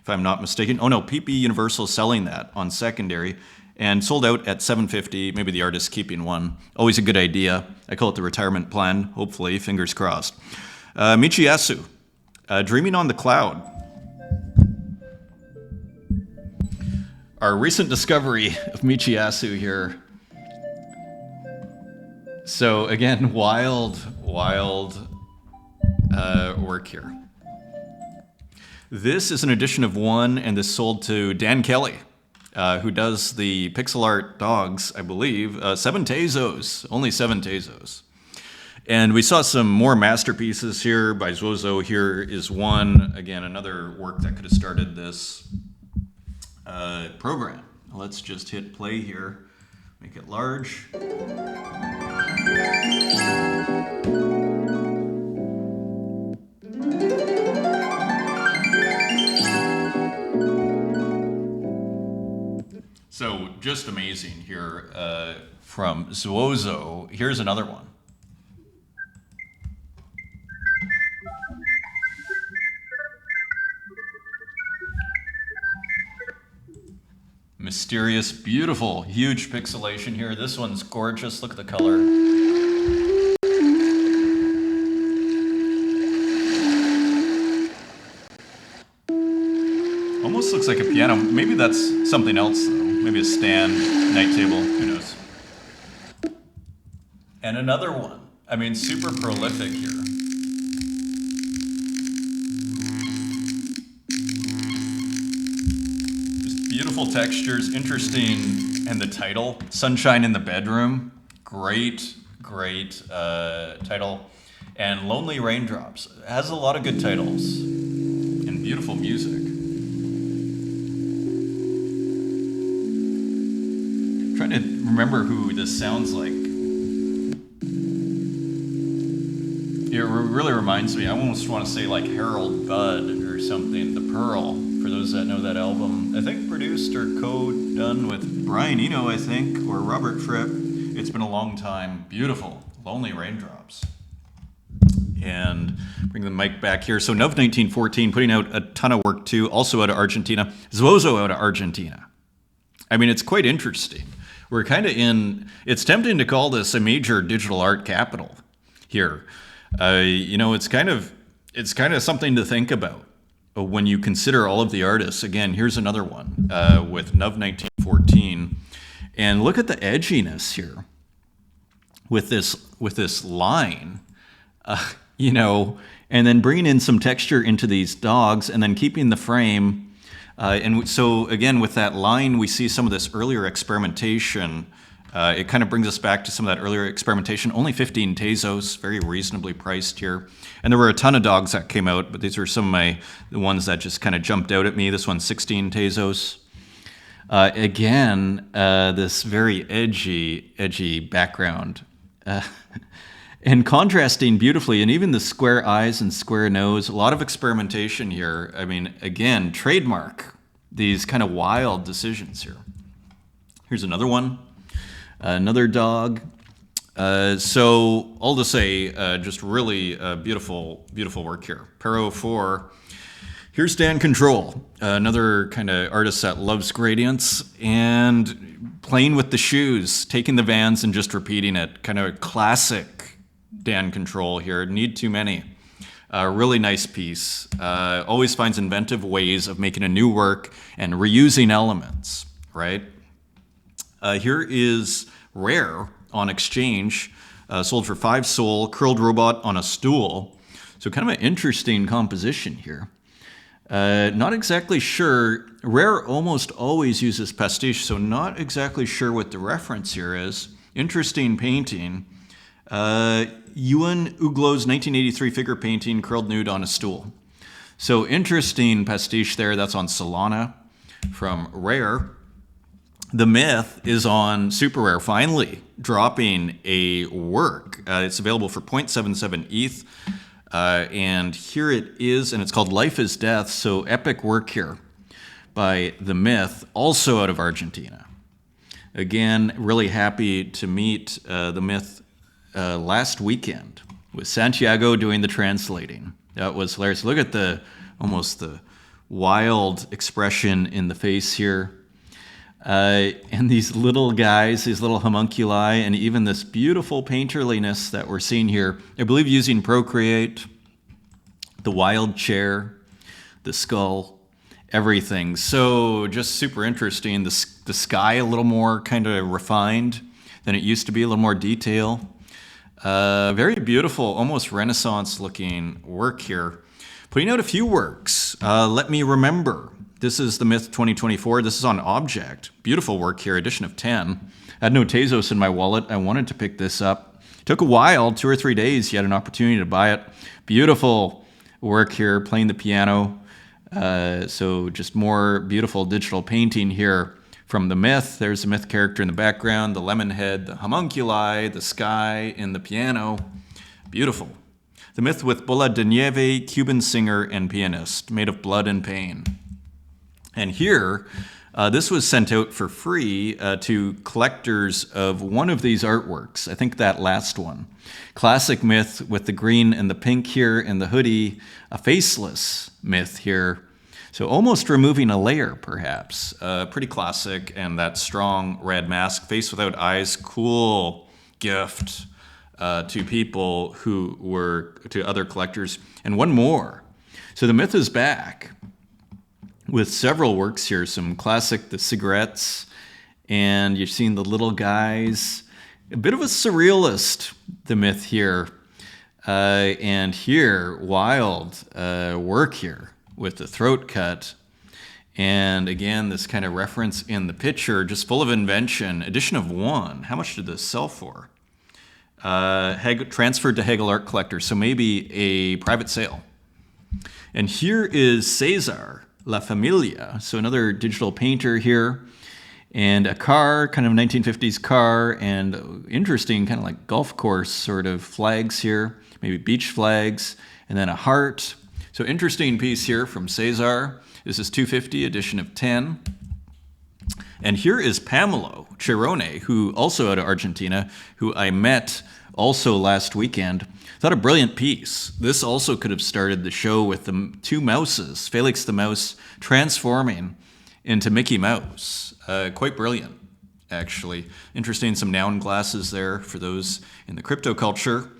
if I'm not mistaken. Oh no, PP Universal selling that on secondary. And sold out at $750, maybe the artist keeping one. Always a good idea. I call it the retirement plan, hopefully, fingers crossed. Michiyasu, Dreaming on the Cloud. Our recent discovery of Michiyasu here. So again, wild work here. This is an edition of 1, and this sold to Dan Kelly. Who does the pixel art dogs, I believe. 7 Tezos, only 7 Tezos. And we saw some more masterpieces here by Zozo. Here is one, again, another work that could have started this program. Let's just hit play here, make it large. So just amazing here from Zuozo. Here's another one. Mysterious, beautiful, huge pixelation here. This one's gorgeous. Look at the color. Almost looks like a piano. Maybe that's something else, though. Maybe a stand, night table, who knows. And another one. I mean, super prolific here. Just beautiful textures, interesting. And the title, Sunshine in the Bedroom. Great title. And Lonely Raindrops. It has a lot of good titles. And beautiful music. trying to remember who this sounds like. It really reminds me, I almost want to say like Harold Budd or something, The Pearl, for those that know that album. I think produced or co-done with Brian Eno, I think, or Robert Fripp. It's been a long time. Beautiful. Lonely Raindrops. And bring the mic back here. So Nov 1914, putting out a ton of work too, also out of Argentina. Zozo out of Argentina. I mean, it's quite interesting. We're kind of in, it's tempting to call this a major digital art capital here. It's kind of something to think about when you consider all of the artists. Again, here's another one with Nov 1914, and look at the edginess here with this line, and then bringing in some texture into these dogs, and then keeping the frame. And so again, with that line, we see some of this earlier experimentation. It kind of brings us back to some of that earlier experimentation. Only 15 Tezos, very reasonably priced here. And there were a ton of dogs that came out, but these are some of the ones that just kind of jumped out at me. This one's 16 Tezos. Again, this very edgy background. And contrasting beautifully, and even the square eyes and square nose, a lot of experimentation here. I mean, again, trademark these kind of wild decisions here. Here's another one. Another dog. So all to say, just really beautiful work here. Pero 4. Here's Dan Control, another kind of artist that loves gradients and playing with the shoes, taking the Vans and just repeating it. Kind of classic Dan Control here. Need too many. Really nice piece. Always finds inventive ways of making a new work and reusing elements, right? Here is Rare on Exchange, sold for 5 Sol, curled robot on a stool. So kind of an interesting composition here. Not exactly sure. Rare almost always uses pastiche, so not exactly sure what the reference here is. Interesting painting. Ewan Uglo's 1983 figure painting, curled nude on a stool. So interesting pastiche there. That's on Solana from Rare. The Myth is on Super Rare, finally dropping a work. It's available for 0.77 ETH. And here it is, and it's called Life is Death. So epic work here by The Myth, also out of Argentina. Again, really happy to meet The Myth last weekend with Santiago doing the translating. That was hilarious. Look at almost the wild expression in the face here. And these little guys, these little homunculi, and even this beautiful painterliness that we're seeing here, I believe using Procreate, the wild chair, the skull, everything. So just super interesting. The sky a little more kind of refined than it used to be, a little more detail. Very beautiful, almost Renaissance looking work here. Putting out a few works. Let Me Remember. This is The Myth 2024. This is on Object. Beautiful work here, edition of 10. I had no Tezos in my wallet. I wanted to pick this up. Took a while, 2 or 3 days. You had an opportunity to buy it. Beautiful work here, playing the piano. So just more beautiful digital painting here from The Myth. There's the Myth character in the background, the lemon head, the homunculi, the sky, and the piano. Beautiful. The Myth with Bola de Nieve, Cuban singer and pianist, made of blood and pain. And here, this was sent out for free to collectors of one of these artworks. I think that last one. Classic Myth with the green and the pink here and the hoodie. A faceless Myth here. So almost removing a layer, perhaps. Pretty classic, and that strong red mask. Face without eyes, cool gift to people who were, to other collectors. And one more. So the Myth is back with several works here, some classic, the cigarettes, and you've seen the little guys. A bit of a surrealist, The Myth here. And here, wild work here with the throat cut. And again, this kind of reference in the picture, just full of invention. Edition of 1. How much did this sell for? Transferred to Hegel Art Collector, so maybe a private sale. And here is Cesar La Familia, so another digital painter here. and a car, kind of 1950s car, and interesting kind of like golf course sort of flags here, maybe beach flags, and then a heart. So interesting piece here from Cesar. This is 250, edition of 10. And here is Pamelo Chirone, who also out of Argentina, who I met also last weekend. Thought a brilliant piece. This also could have started the show with the two mouses, Felix the Mouse transforming into Mickey Mouse. Quite brilliant, actually. Interesting, some noun glasses there for those in the crypto culture.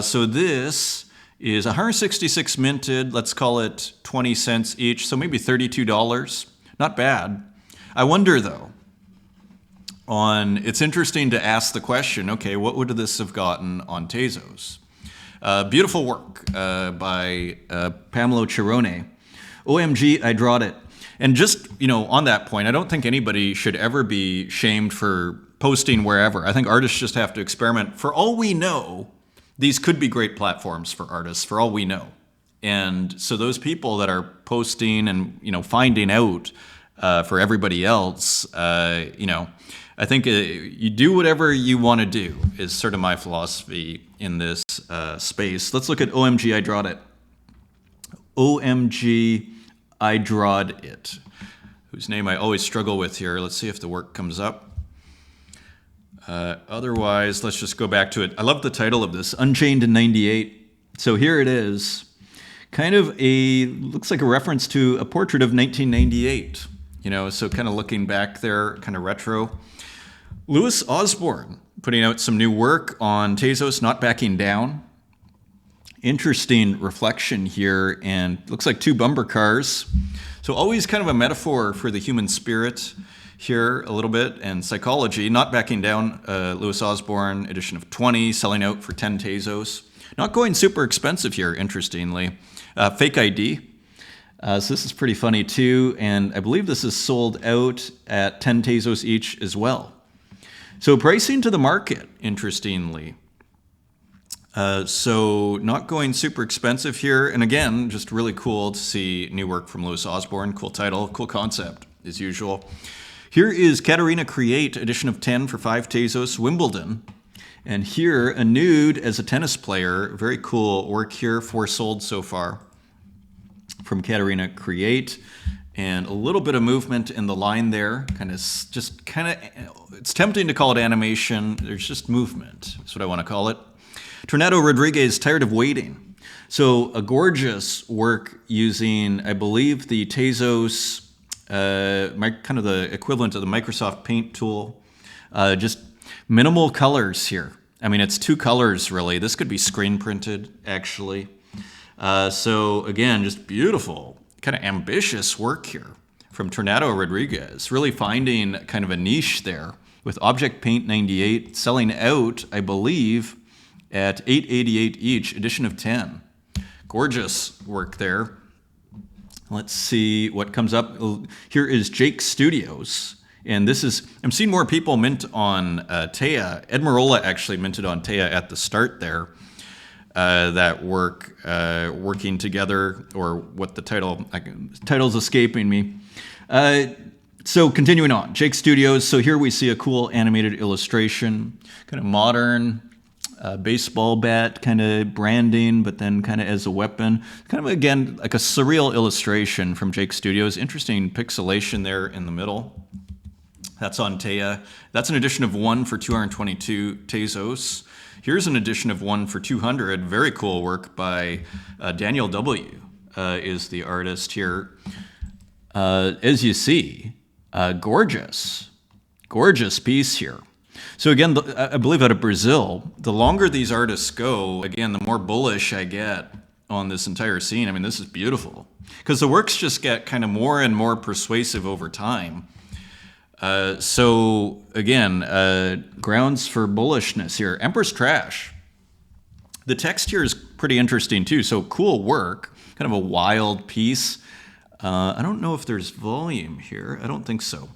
So this is 166 minted, let's call it 20 cents each, so maybe $32. Not bad. I wonder though, it's interesting to ask the question, okay, what would this have gotten on Tezos? Beautiful work by Pamelo Chirone. OMG, I drawed it. And just, on that point, I don't think anybody should ever be shamed for posting wherever. I think artists just have to experiment. For all we know, these could be great platforms for artists, for all we know. And so those people that are posting and, finding out for everybody else, I think you do whatever you want to do is sort of my philosophy in this space. Let's look at OMG, I drawed it. OMG, I drawed it, whose name I always struggle with here. Let's see if the work comes up. Otherwise, let's just go back to it. I love the title of this, Unchained in 98. So here it is. Kind of looks like a reference to a portrait of 1998. So kind of looking back there, kind of retro. Louis Osborne putting out some new work on Tezos, Not Backing Down. Interesting reflection here, and looks like two bumper cars. So always kind of a metaphor for the human spirit here a little bit, and psychology. Not Backing Down, Louis Osborne, edition of 20, selling out for 10 Tezos. Not going super expensive here, interestingly. Fake ID. So this is pretty funny too, and I believe this is sold out at 10 Tezos each as well. So pricing to the market, interestingly. So not going super expensive here. And again, just really cool to see new work from Louis Osborne. Cool title, cool concept, as usual. Here is Katarina Create, edition of 10 for 5 Tezos, Wimbledon. And here, a nude as a tennis player. Very cool work here, 4 sold so far from Katarina Create. And a little bit of movement in the line there. It's tempting to call it animation. There's just movement. That's what I want to call it. Tornado Rodriguez, Tired of Waiting. So a gorgeous work using, I believe, the Tezos, kind of the equivalent of the Microsoft Paint tool. Just minimal colors here. I mean, it's 2 colors, really. This could be screen printed, actually. So again, just beautiful, kind of ambitious work here from Tornado Rodriguez. Really finding kind of a niche there with Object Paint 98, selling out, I believe, at $8.88 each, edition of 10. Gorgeous work there. Let's see what comes up. Here is Jake Studios. And this is, I'm seeing more people mint on Taya. Ed Marola actually minted on Taya at the start there. That work, working together, or what the title's escaping me. So continuing on, Jake Studios. So here we see a cool animated illustration, kind of modern, baseball bat kind of branding, but then kind of as a weapon. Kind of, again, like a surreal illustration from Jake Studios. Interesting pixelation there in the middle. That's on Taya. That's an edition of 1 for 222 Tezos. Here's an edition of 1 for 200. Very cool work by Daniel W. Is the artist here. As you see, gorgeous piece here. So again, I believe out of Brazil, the longer these artists go, again, the more bullish I get on this entire scene. I mean, this is beautiful. Because the works just get kind of more and more persuasive over time. So again, grounds for bullishness here. Empress Trash. The text here is pretty interesting too. So cool work, kind of a wild piece. I don't know if there's volume here. I don't think so.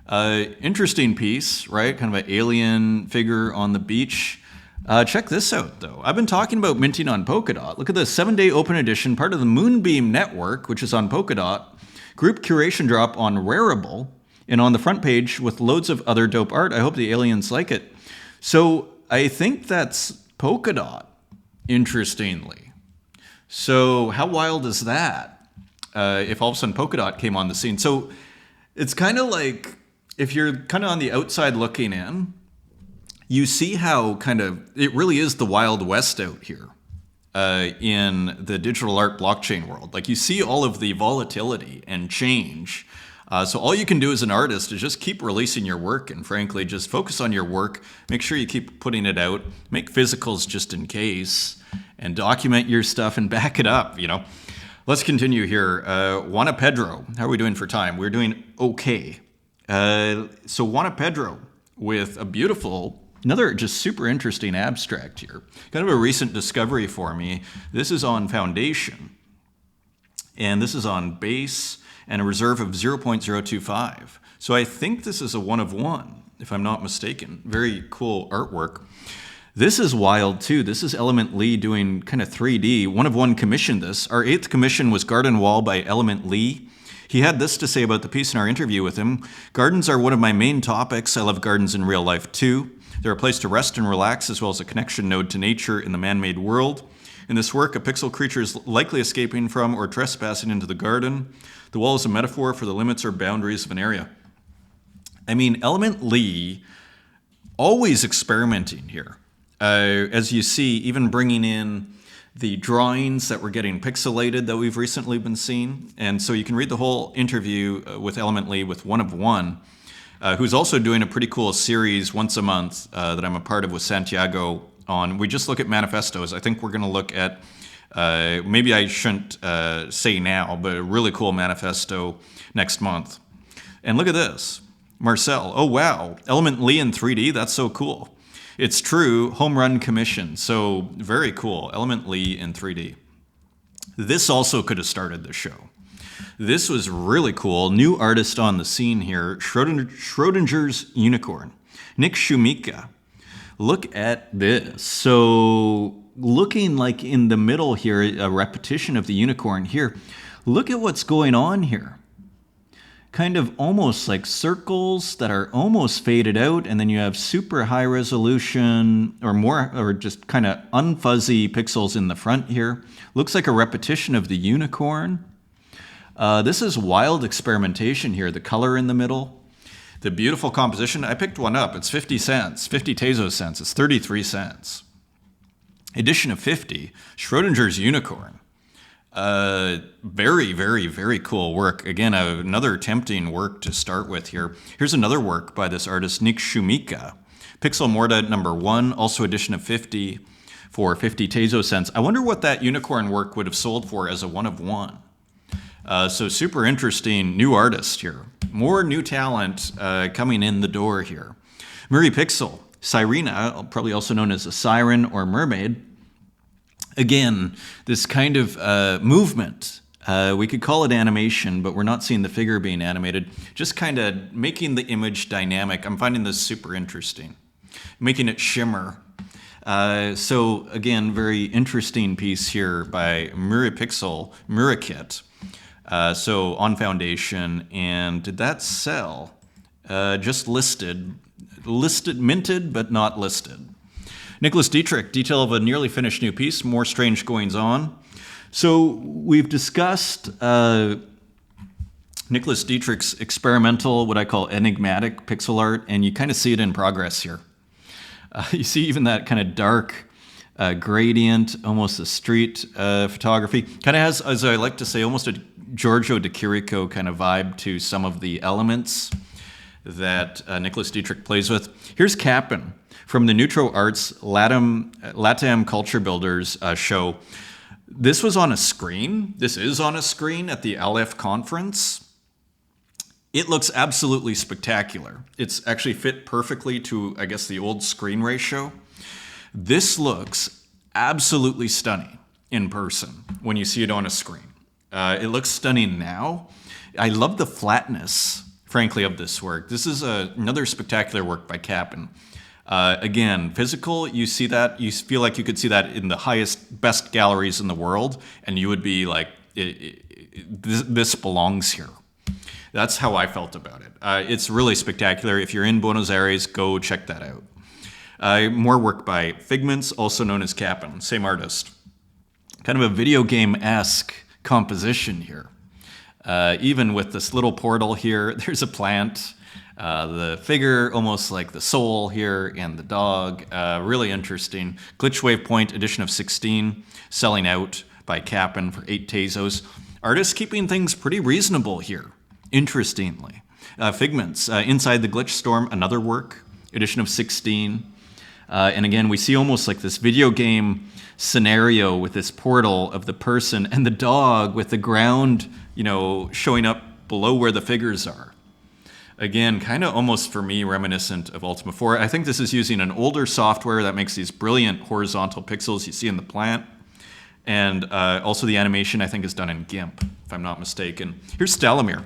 Interesting piece, right? Kind of an alien figure on the beach. Check this out, though. I've been talking about minting on Polkadot. Look at the 7-day open edition, part of the Moonbeam network, which is on Polkadot. Group curation drop on Rarible and on the front page with loads of other dope art. I hope the aliens like it. So I think that's Polka Dot, interestingly. So how wild is that? If all of a sudden Polka Dot came on the scene. So it's kind of like, if you're kind of on the outside looking in, you see how kind of, it really is the Wild West out here in the digital art blockchain world. Like, you see all of the volatility and change. So all you can do as an artist is just keep releasing your work, and frankly, just focus on your work. Make sure you keep putting it out. Make physicals just in case, and document your stuff and back it up, you know. Let's continue here. Juana Pedro, how are we doing for time? We're doing okay. So Juana Pedro with a beautiful, another just super interesting abstract here. Kind of a recent discovery for me. This is on foundation, and this is on base, and a reserve of 0.025. So I think this is a 1 of 1, if I'm not mistaken. Very cool artwork. This is wild too. This is Element Lee doing kind of 3D. 1 of 1 commissioned this. Our 8th commission was Garden Wall by Element Lee. He had this to say about the piece in our interview with him. Gardens are one of my main topics. I love gardens in real life too. They're a place to rest and relax, as well as a connection node to nature in the man-made world. In this work, a pixel creature is likely escaping from or trespassing into the garden. The wall is a metaphor for the limits or boundaries of an area. I mean, Element Lee, always experimenting here. As you see, even bringing in the drawings that were getting pixelated that we've recently been seeing. And so you can read the whole interview with Element Lee with 1 of 1, who's also doing a pretty cool series once a month that I'm a part of with Santiago on. We just look at manifestos. I think we're going to look at, maybe I shouldn't say now, but a really cool manifesto next month. And look at this. Marcel, oh wow, Element Lee in 3D, that's so cool. It's true, home run commission, so very cool, Element Lee in 3D. This also could have started the show. This was really cool, new artist on the scene here, Schrodinger's Unicorn, Nick Shumika. Look at this. So looking like in the middle here, a repetition of the unicorn here. Look at what's going on here. Kind of almost like circles that are almost faded out, and then you have super high resolution or more, or just kind of unfuzzy pixels in the front here. Looks like a repetition of the unicorn. This is wild experimentation here. The color in the middle. The beautiful composition, I picked one up. It's 50 cents, 50 Tezos cents. It's 33 cents. Edition of 50, Schrodinger's Unicorn. Very, very, very cool work. Again, another tempting work to start with here. Here's another work by this artist, Nick Shumika. Pixel Morta number 1, also edition of 50 for 50 Tezos cents. I wonder what that unicorn work would have sold for as a 1 of 1. So super interesting new artist here. More new talent coming in the door here. Murray Pixel, Sirena, probably also known as a siren or mermaid. Again, this kind of movement. We could call it animation, but we're not seeing the figure being animated. Just kind of making the image dynamic. I'm finding this super interesting. Making it shimmer. So again, very interesting piece here by Murray Pixel, Murakit. So on foundation, and did that sell? Just listed, minted, but not listed. Nicholas Dietrich, detail of a nearly finished new piece, more strange goings on. So we've discussed Nicholas Dietrich's experimental, what I call enigmatic pixel art, and you kind of see it in progress here. You see even that kind of dark gradient, almost a street photography. Kind of has, as I like to say, almost a Giorgio de Chirico kind of vibe to some of the elements that Nicholas Dietrich plays with. Here's Cap'n from the Neutro Arts LATAM Culture Builders show. This was on a screen. This is on a screen at the Aleph conference. It looks absolutely spectacular. It's actually fit perfectly to, I guess, the old screen ratio. This looks absolutely stunning in person when you see it on a screen. It looks stunning now. I love the flatness, frankly, of this work. This is another spectacular work by Cap'n. Again, physical, you see that, you feel like you could see that in the highest, best galleries in the world, and you would be like, this belongs here. That's how I felt about it. It's really spectacular. If you're in Buenos Aires, go check that out. More work by Figments, also known as Capin, same artist. Kind of a video game-esque composition here. Even with this little portal here, there's a plant, the figure almost like the soul here, and the dog. Really interesting. Glitch Wave Point, edition of 16, selling out by Capin for 8 Tezos. Artists keeping things pretty reasonable here, interestingly. Figments, Inside the Glitch Storm, another work, edition of 16. And again, we see almost like this video game scenario with this portal of the person and the dog with the ground, showing up below where the figures are. Again, kind of almost for me reminiscent of Ultima 4. I think this is using an older software that makes these brilliant horizontal pixels you see in the plant. And also the animation, I think, is done in GIMP, if I'm not mistaken. Here's Stalamir.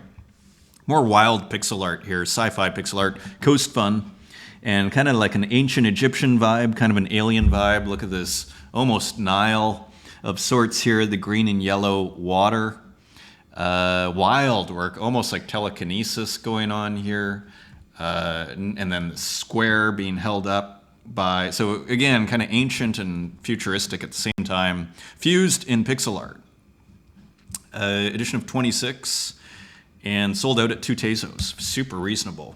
More wild pixel art here, sci-fi pixel art, coast fun. And kind of like an ancient Egyptian vibe, kind of an alien vibe. Look at this almost Nile of sorts here, the green and yellow water. Wild work, almost like telekinesis going on here. And then the square being held up by, so again, kind of ancient and futuristic at the same time, fused in pixel art. Edition of 26, and sold out at 2 Tezos. Super reasonable.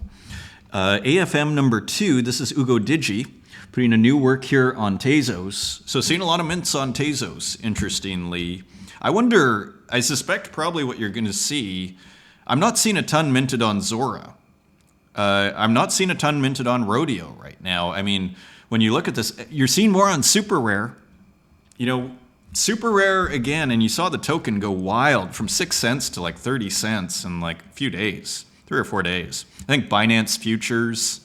AFM number 2, this is Ugo Digi, putting a new work here on Tezos. So seeing a lot of mints on Tezos, interestingly. I suspect probably what you're going to see, I'm not seeing a ton minted on Zora. I'm not seeing a ton minted on Rodeo right now. I mean, when you look at this, you're seeing more on Super Rare. Super Rare again, and you saw the token go wild from 6 cents to like 30 cents in like a few days. 3 or 4 days. I think Binance Futures,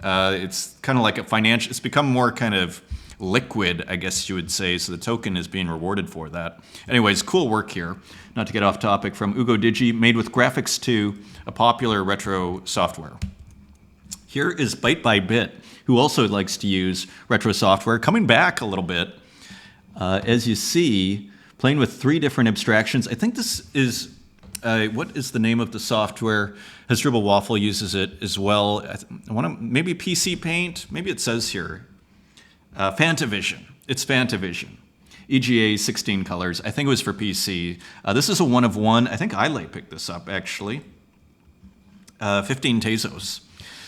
it's kind of like a financial, it's become more kind of liquid, I guess you would say, so the token is being rewarded for that. Anyways, cool work here. Not to get off topic, from Ugo Digi, made with Graphics 2, a popular retro software. Here is Byte by Bit, who also likes to use retro software, coming back a little bit. As you see, playing with 3 different abstractions. I think this is, what is the name of the software? Dribble Waffle uses it as well. Maybe PC Paint, maybe it says here. Fantavision, it's Fantavision. EGA 16 colors, I think it was for PC. This is a 1 of 1, I think Ilay picked this up actually. 15 Tezos.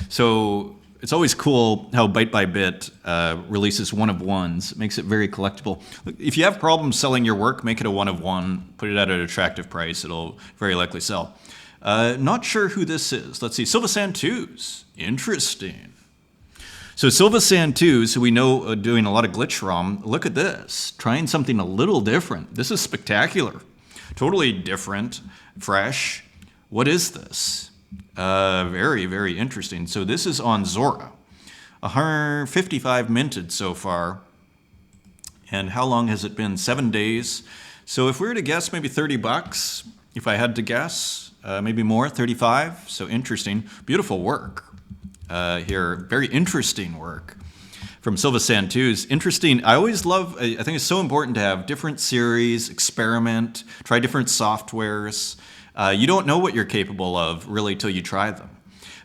So it's always cool how Byte by Bit releases 1 of 1s. It makes it very collectible. If you have problems selling your work, make it a 1 of 1, put it at an attractive price, it'll very likely sell. Not sure who this is. Let's see, Silva Santus, interesting. So Silva Santus, who we know doing a lot of glitch ROM, look at this, trying something a little different. This is spectacular, totally different, fresh. What is this? Very, very interesting. So this is on Zora, 155 minted so far. And how long has it been? 7 days. So if we were to guess, maybe 30 bucks, if I had to guess, maybe more, 35. So interesting, beautiful work. Here, very interesting work from Silva Santus. Interesting. I always love, I think it's so important to have different series, experiment, try different softwares. You don't know what you're capable of really till you try them.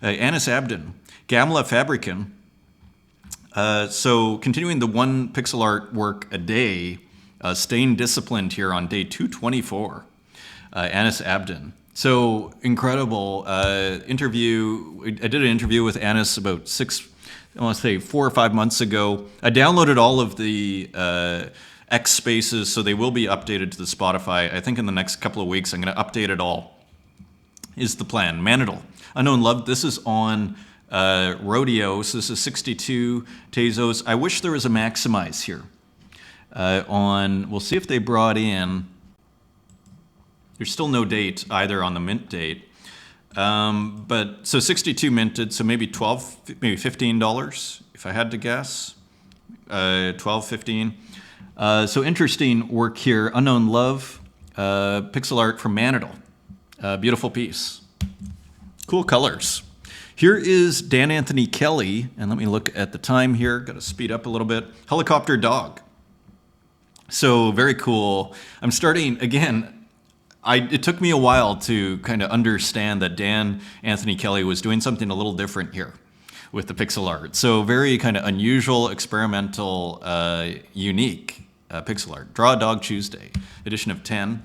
Anis Abdin, Gamla Fabrican. So continuing the 1 pixel art work a day, staying disciplined here on day 224. Anis Abdin. So incredible interview. I did an interview with Anis about 4 or 5 months ago. I downloaded all of the X spaces, so they will be updated to the Spotify. I think in the next couple of weeks, I'm going to update it all, is the plan. Manidal, Unknown Love. This is on Rodeo, so this is 62 Tezos. I wish there was a Maximize here. We'll see if they brought in, there's still no date either on the mint date. But so 62 minted, so maybe maybe $15 if I had to guess. 12, 15. So interesting work here. Unknown Love, pixel art from Manidal. Beautiful piece. Cool colors. Here is Dan Anthony Kelly, and let me look at the time here. Got to speed up a little bit. Helicopter Dog. So very cool. I'm starting, again, it took me a while to kind of understand that Dan Anthony Kelly was doing something a little different here with the pixel art. So very kind of unusual, experimental, unique pixel art. Draw a Dog Tuesday, edition of 10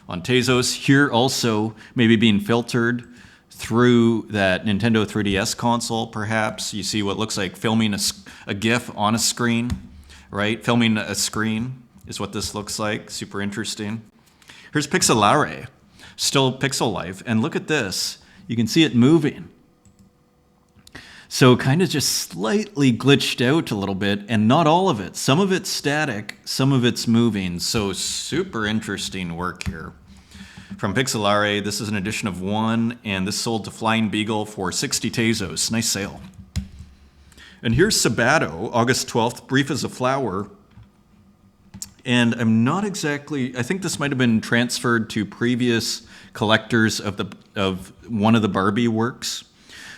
on Tezos. Here also maybe being filtered through that Nintendo 3DS console, perhaps. You see what looks like filming a GIF on a screen, right? Filming a screen is what this looks like. Super interesting. Here's Pixelare, still pixel life. And look at this. You can see it moving. So kind of just slightly glitched out a little bit, and not all of it. Some of it's static, some of it's moving. So super interesting work here. From Pixelare, this is an edition of 1, and this sold to Flying Beagle for 60 Tezos. Nice sale. And here's Sabato, August 12th, Brief as a Flower. And I'm not exactly, I think this might have been transferred to previous collectors of one of the Barbie works.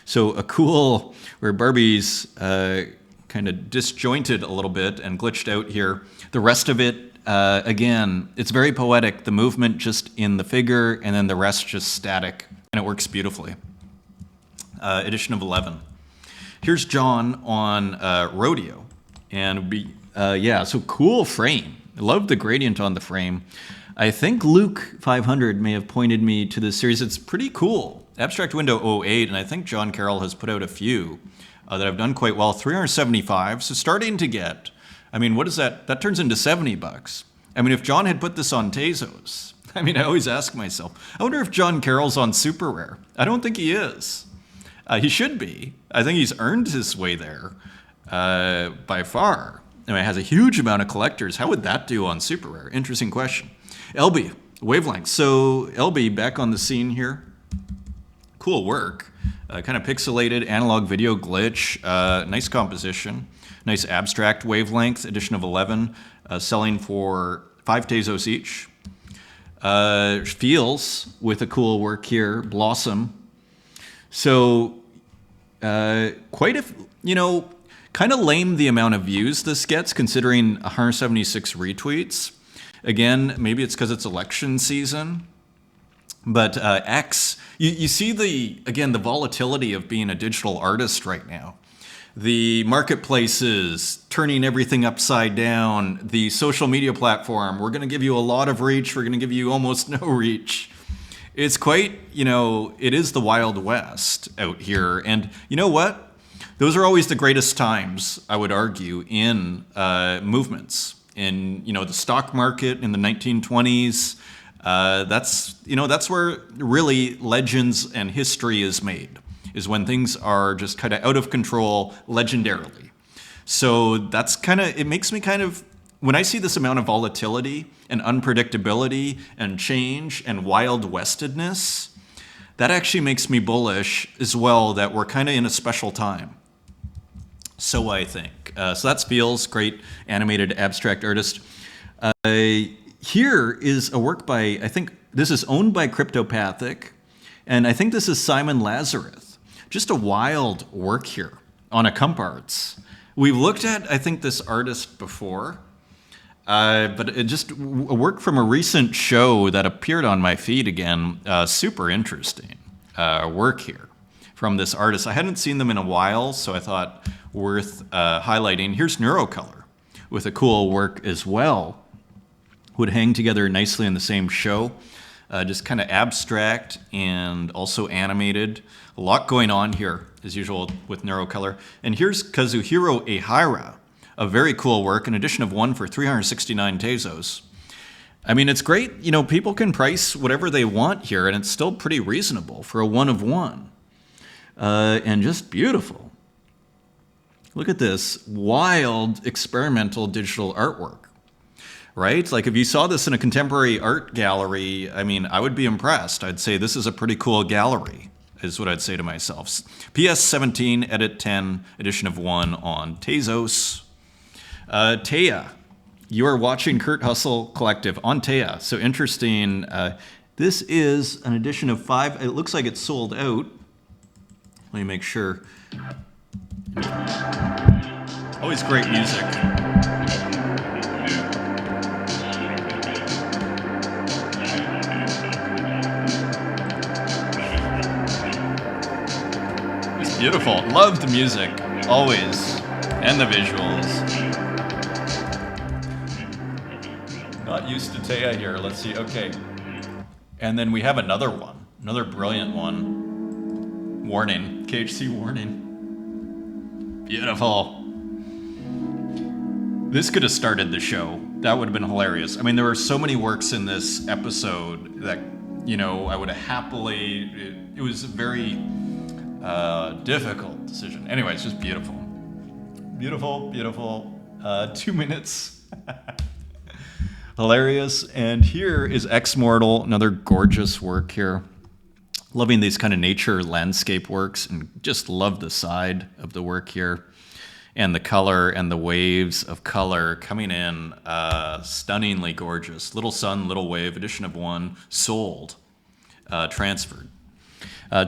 So a cool, where Barbie's kind of disjointed a little bit and glitched out here. The rest of it, again, it's very poetic. The movement just in the figure, and then the rest just static, and it works beautifully. Edition of 11. Here's John on Rodeo, and yeah, so cool frame. I love the gradient on the frame. I think Luke 500 may have pointed me to this series. It's pretty cool. Abstract Window 08, and I think John Carroll has put out a few that have done quite well. 375, so starting to get, I mean, what is that? That turns into $70. I mean, if John had put this on Tezos, I mean, I always ask myself, I wonder if John Carroll's on Super Rare. I don't think he is. He should be. I think he's earned his way there by far. I mean, it has a huge amount of collectors. How would that do on Super Rare? Interesting question. LB, Wavelength. So LB back on the scene here. Cool work. Kind of pixelated analog video glitch. Nice composition. Nice abstract Wavelength, edition of 11, selling for 5 Tezos each. Feels with a cool work here. Blossom. So quite a, kind of lame the amount of views this gets, considering 176 retweets. Again, maybe it's because it's election season. But X, you see the volatility of being a digital artist right now. The marketplaces turning everything upside down. The social media platform, we're going to give you a lot of reach. We're going to give you almost no reach. It's quite, it is the Wild West out here. And you know what? Those are always the greatest times, I would argue, in movements. In the stock market in the 1920s, that's where really legends and history is made. Is when things are just kind of out of control, legendarily. So that's it makes me when I see this amount of volatility and unpredictability and change and Wild Westedness, that actually makes me bullish as well that we're kind of in a special time. So I think. So that feels great, animated abstract artist. Here is a work by, I think this is owned by Cryptopathic, and I think this is Simon Lazarus. Just a wild work here on a Comp Arts. We've looked at, I think, this artist before, but it just a work from a recent show that appeared on my feed again. Super interesting work here from this artist. I hadn't seen them in a while, so I thought worth highlighting. Here's Neurocolor with a cool work as well. Would hang together nicely in the same show. Just kind of abstract and also animated. A lot going on here, as usual, with Neurocolor. And here's Kazuhiro Ehira, a very cool work, an edition of 1 for 369 Tezos. I mean, it's great. People can price whatever they want here, and it's still pretty reasonable for a 1 of 1. And just beautiful. Look at this wild experimental digital artwork. Right? Like if you saw this in a contemporary art gallery, I mean, I would be impressed. I'd say this is a pretty cool gallery, is what I'd say to myself. PS 17, edit 10, edition of 1 on Tezos. Taya, you are watching Kurt Hustle Collective on Taya. So interesting. This is an edition of 5. It looks like it's sold out. Let me make sure. Always great music. Beautiful. Love the music, always, and the visuals. Not used to Taya here. Let's see. Okay. And then we have another one, another brilliant one. Warning, KHC warning. Beautiful. This could have started the show. That would have been hilarious. I mean, there were so many works in this episode that, I would have happily... It was a very difficult decision. Anyway, it's just beautiful. Beautiful, beautiful. 2 minutes. Hilarious. And here is Ex Mortal, another gorgeous work here. Loving these kind of nature landscape works, and just love the side of the work here. And the color and the waves of color coming in, stunningly gorgeous. Little Sun, Little Wave, edition of 1, sold, transferred.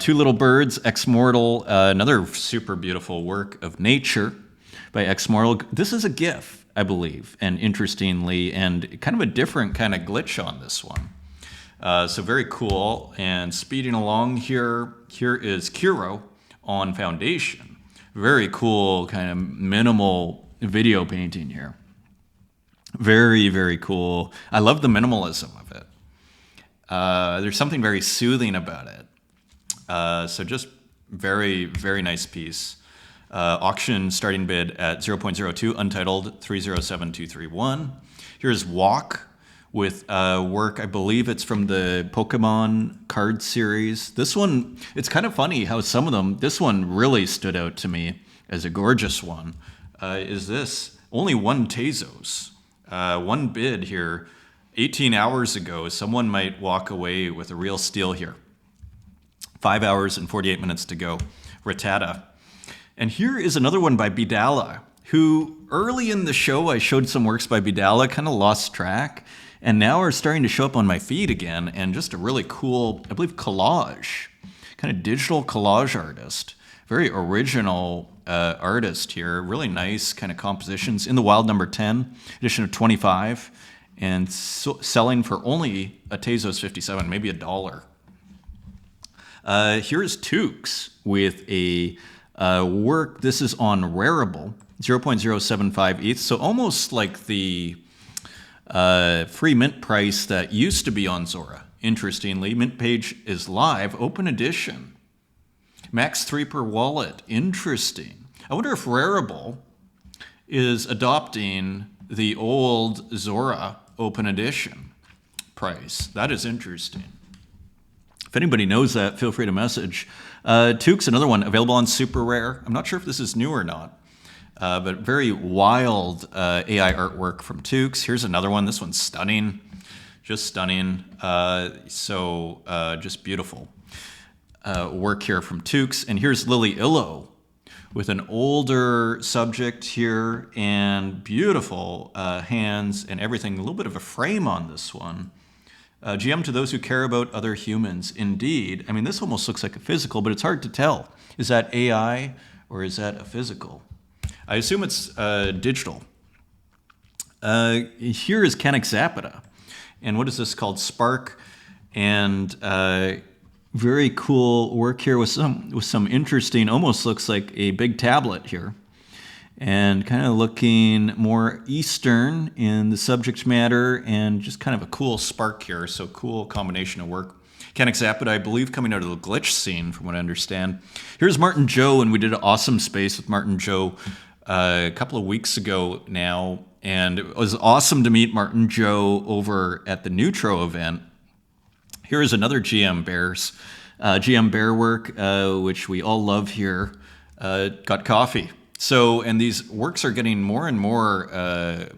Two Little Birds, Ex Mortal, another super beautiful work of nature by Ex Mortal. This is a GIF, I believe, and interestingly, and kind of a different kind of glitch on this one. So very cool. And speeding along here is Kuro on Foundation. Very cool, kind of minimal video painting here. Very, very cool. I love the minimalism of it. There's something very soothing about it. So just very, very nice piece. Auction starting bid at 0.02, untitled 307231. Here's Walk with work, I believe it's from the Pokemon card series. This one, it's kind of funny how some of them, this one really stood out to me as a gorgeous one. Is this, only 1 Tezos. 1 bid here, 18 hours ago. Someone might walk away with a real steal here. 5 hours and 48 minutes to go. Rattata. And here is another one by Bidala, who early in the show I showed some works by Bidala, kind of lost track, and now are starting to show up on my feed again, and just a really cool, I believe, collage, kind of digital collage artist. Very original artist here. Really nice kind of compositions. In the Wild number 10, edition of 25, and selling for only a Tezos 57, maybe $1. Here's Tukes with a work. This is on Rarible, 0.075 ETH, so almost like the free mint price that used to be on Zora. Interestingly, mint page is live, open edition. Max 3 per wallet. Interesting. I wonder if Rarible is adopting the old Zora open edition price. That is interesting. If anybody knows that, feel free to message. Tukes, another one, available on Super Rare. I'm not sure if this is new or not. But very wild AI artwork from Tukes. Here's another one. This one's stunning. Just stunning. Just beautiful work here from Tukes. And here's Lily Illo with an older subject here and beautiful hands and everything. A little bit of a frame on this one. GM to those who care about other humans. Indeed. I mean, this almost looks like a physical, but it's hard to tell. Is that AI or is that a physical? I assume it's digital. Here is Canik Zapata. And what is this called? Spark. And very cool work here with some interesting, almost looks like a big tablet here. And kind of looking more Eastern in the subject matter and just kind of a cool spark here. So cool combination of work. Canik Zapata, I believe, coming out of the glitch scene from what I understand. Here's Martin Joe, and we did an awesome space with Martin Joe a couple of weeks ago now, and it was awesome to meet Martin Joe over at the Neutro event. Here is another GM Bear work, which we all love here. Got coffee. So, and these works are getting more and more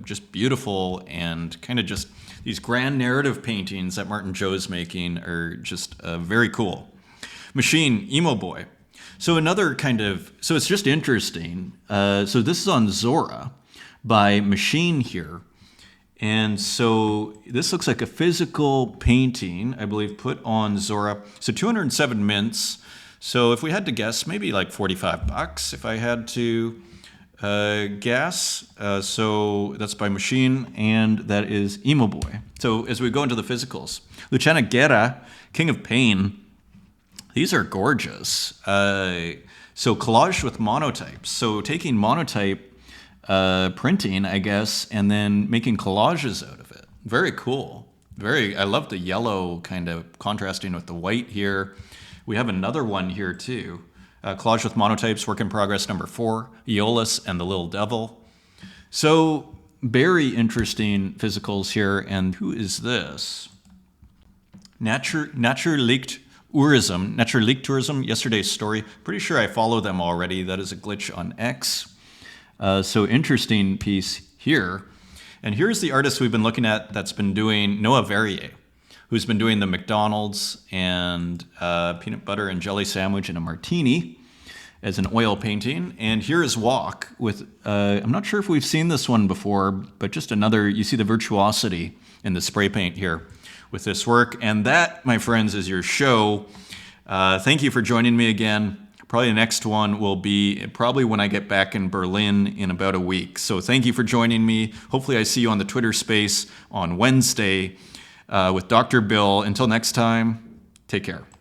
just beautiful, and kind of just these grand narrative paintings that Martin Joe is making are just very cool. Machine, Emo Boy. So another kind of, so it's just interesting. So this is on Zora by Machine here. And so this looks like a physical painting, I believe, put on Zora. So 207 mints. So if we had to guess, maybe like $45 if I had to guess. So that's by Machine, and that is Emo Boy. So as we go into the physicals, Luciana Guerra, King of Pain. These are gorgeous. So collage with monotypes. So taking monotype printing, I guess, and then making collages out of it. Very cool. I love the yellow kind of contrasting with the white here. We have another one here too. Collage with monotypes, work in progress number 4, Aeolus and the Little Devil. So very interesting physicals here. And who is this? Naturlichtourism, yesterday's story. Pretty sure I follow them already. That is a glitch on X. So interesting piece here. And here's the artist we've been looking at that's been doing, Noah Verrier, who's been doing the McDonald's and peanut butter and jelly sandwich and a martini as an oil painting. And here is Walk with, I'm not sure if we've seen this one before, but just another, you see the virtuosity in the spray paint here with this work. And that, my friends, is your show. Thank you for joining me again. Probably the next one will be probably when I get back in Berlin in about a week. So thank you for joining me. Hopefully I see you on the Twitter space on Wednesday with Dr. Bill. Until next time, take care.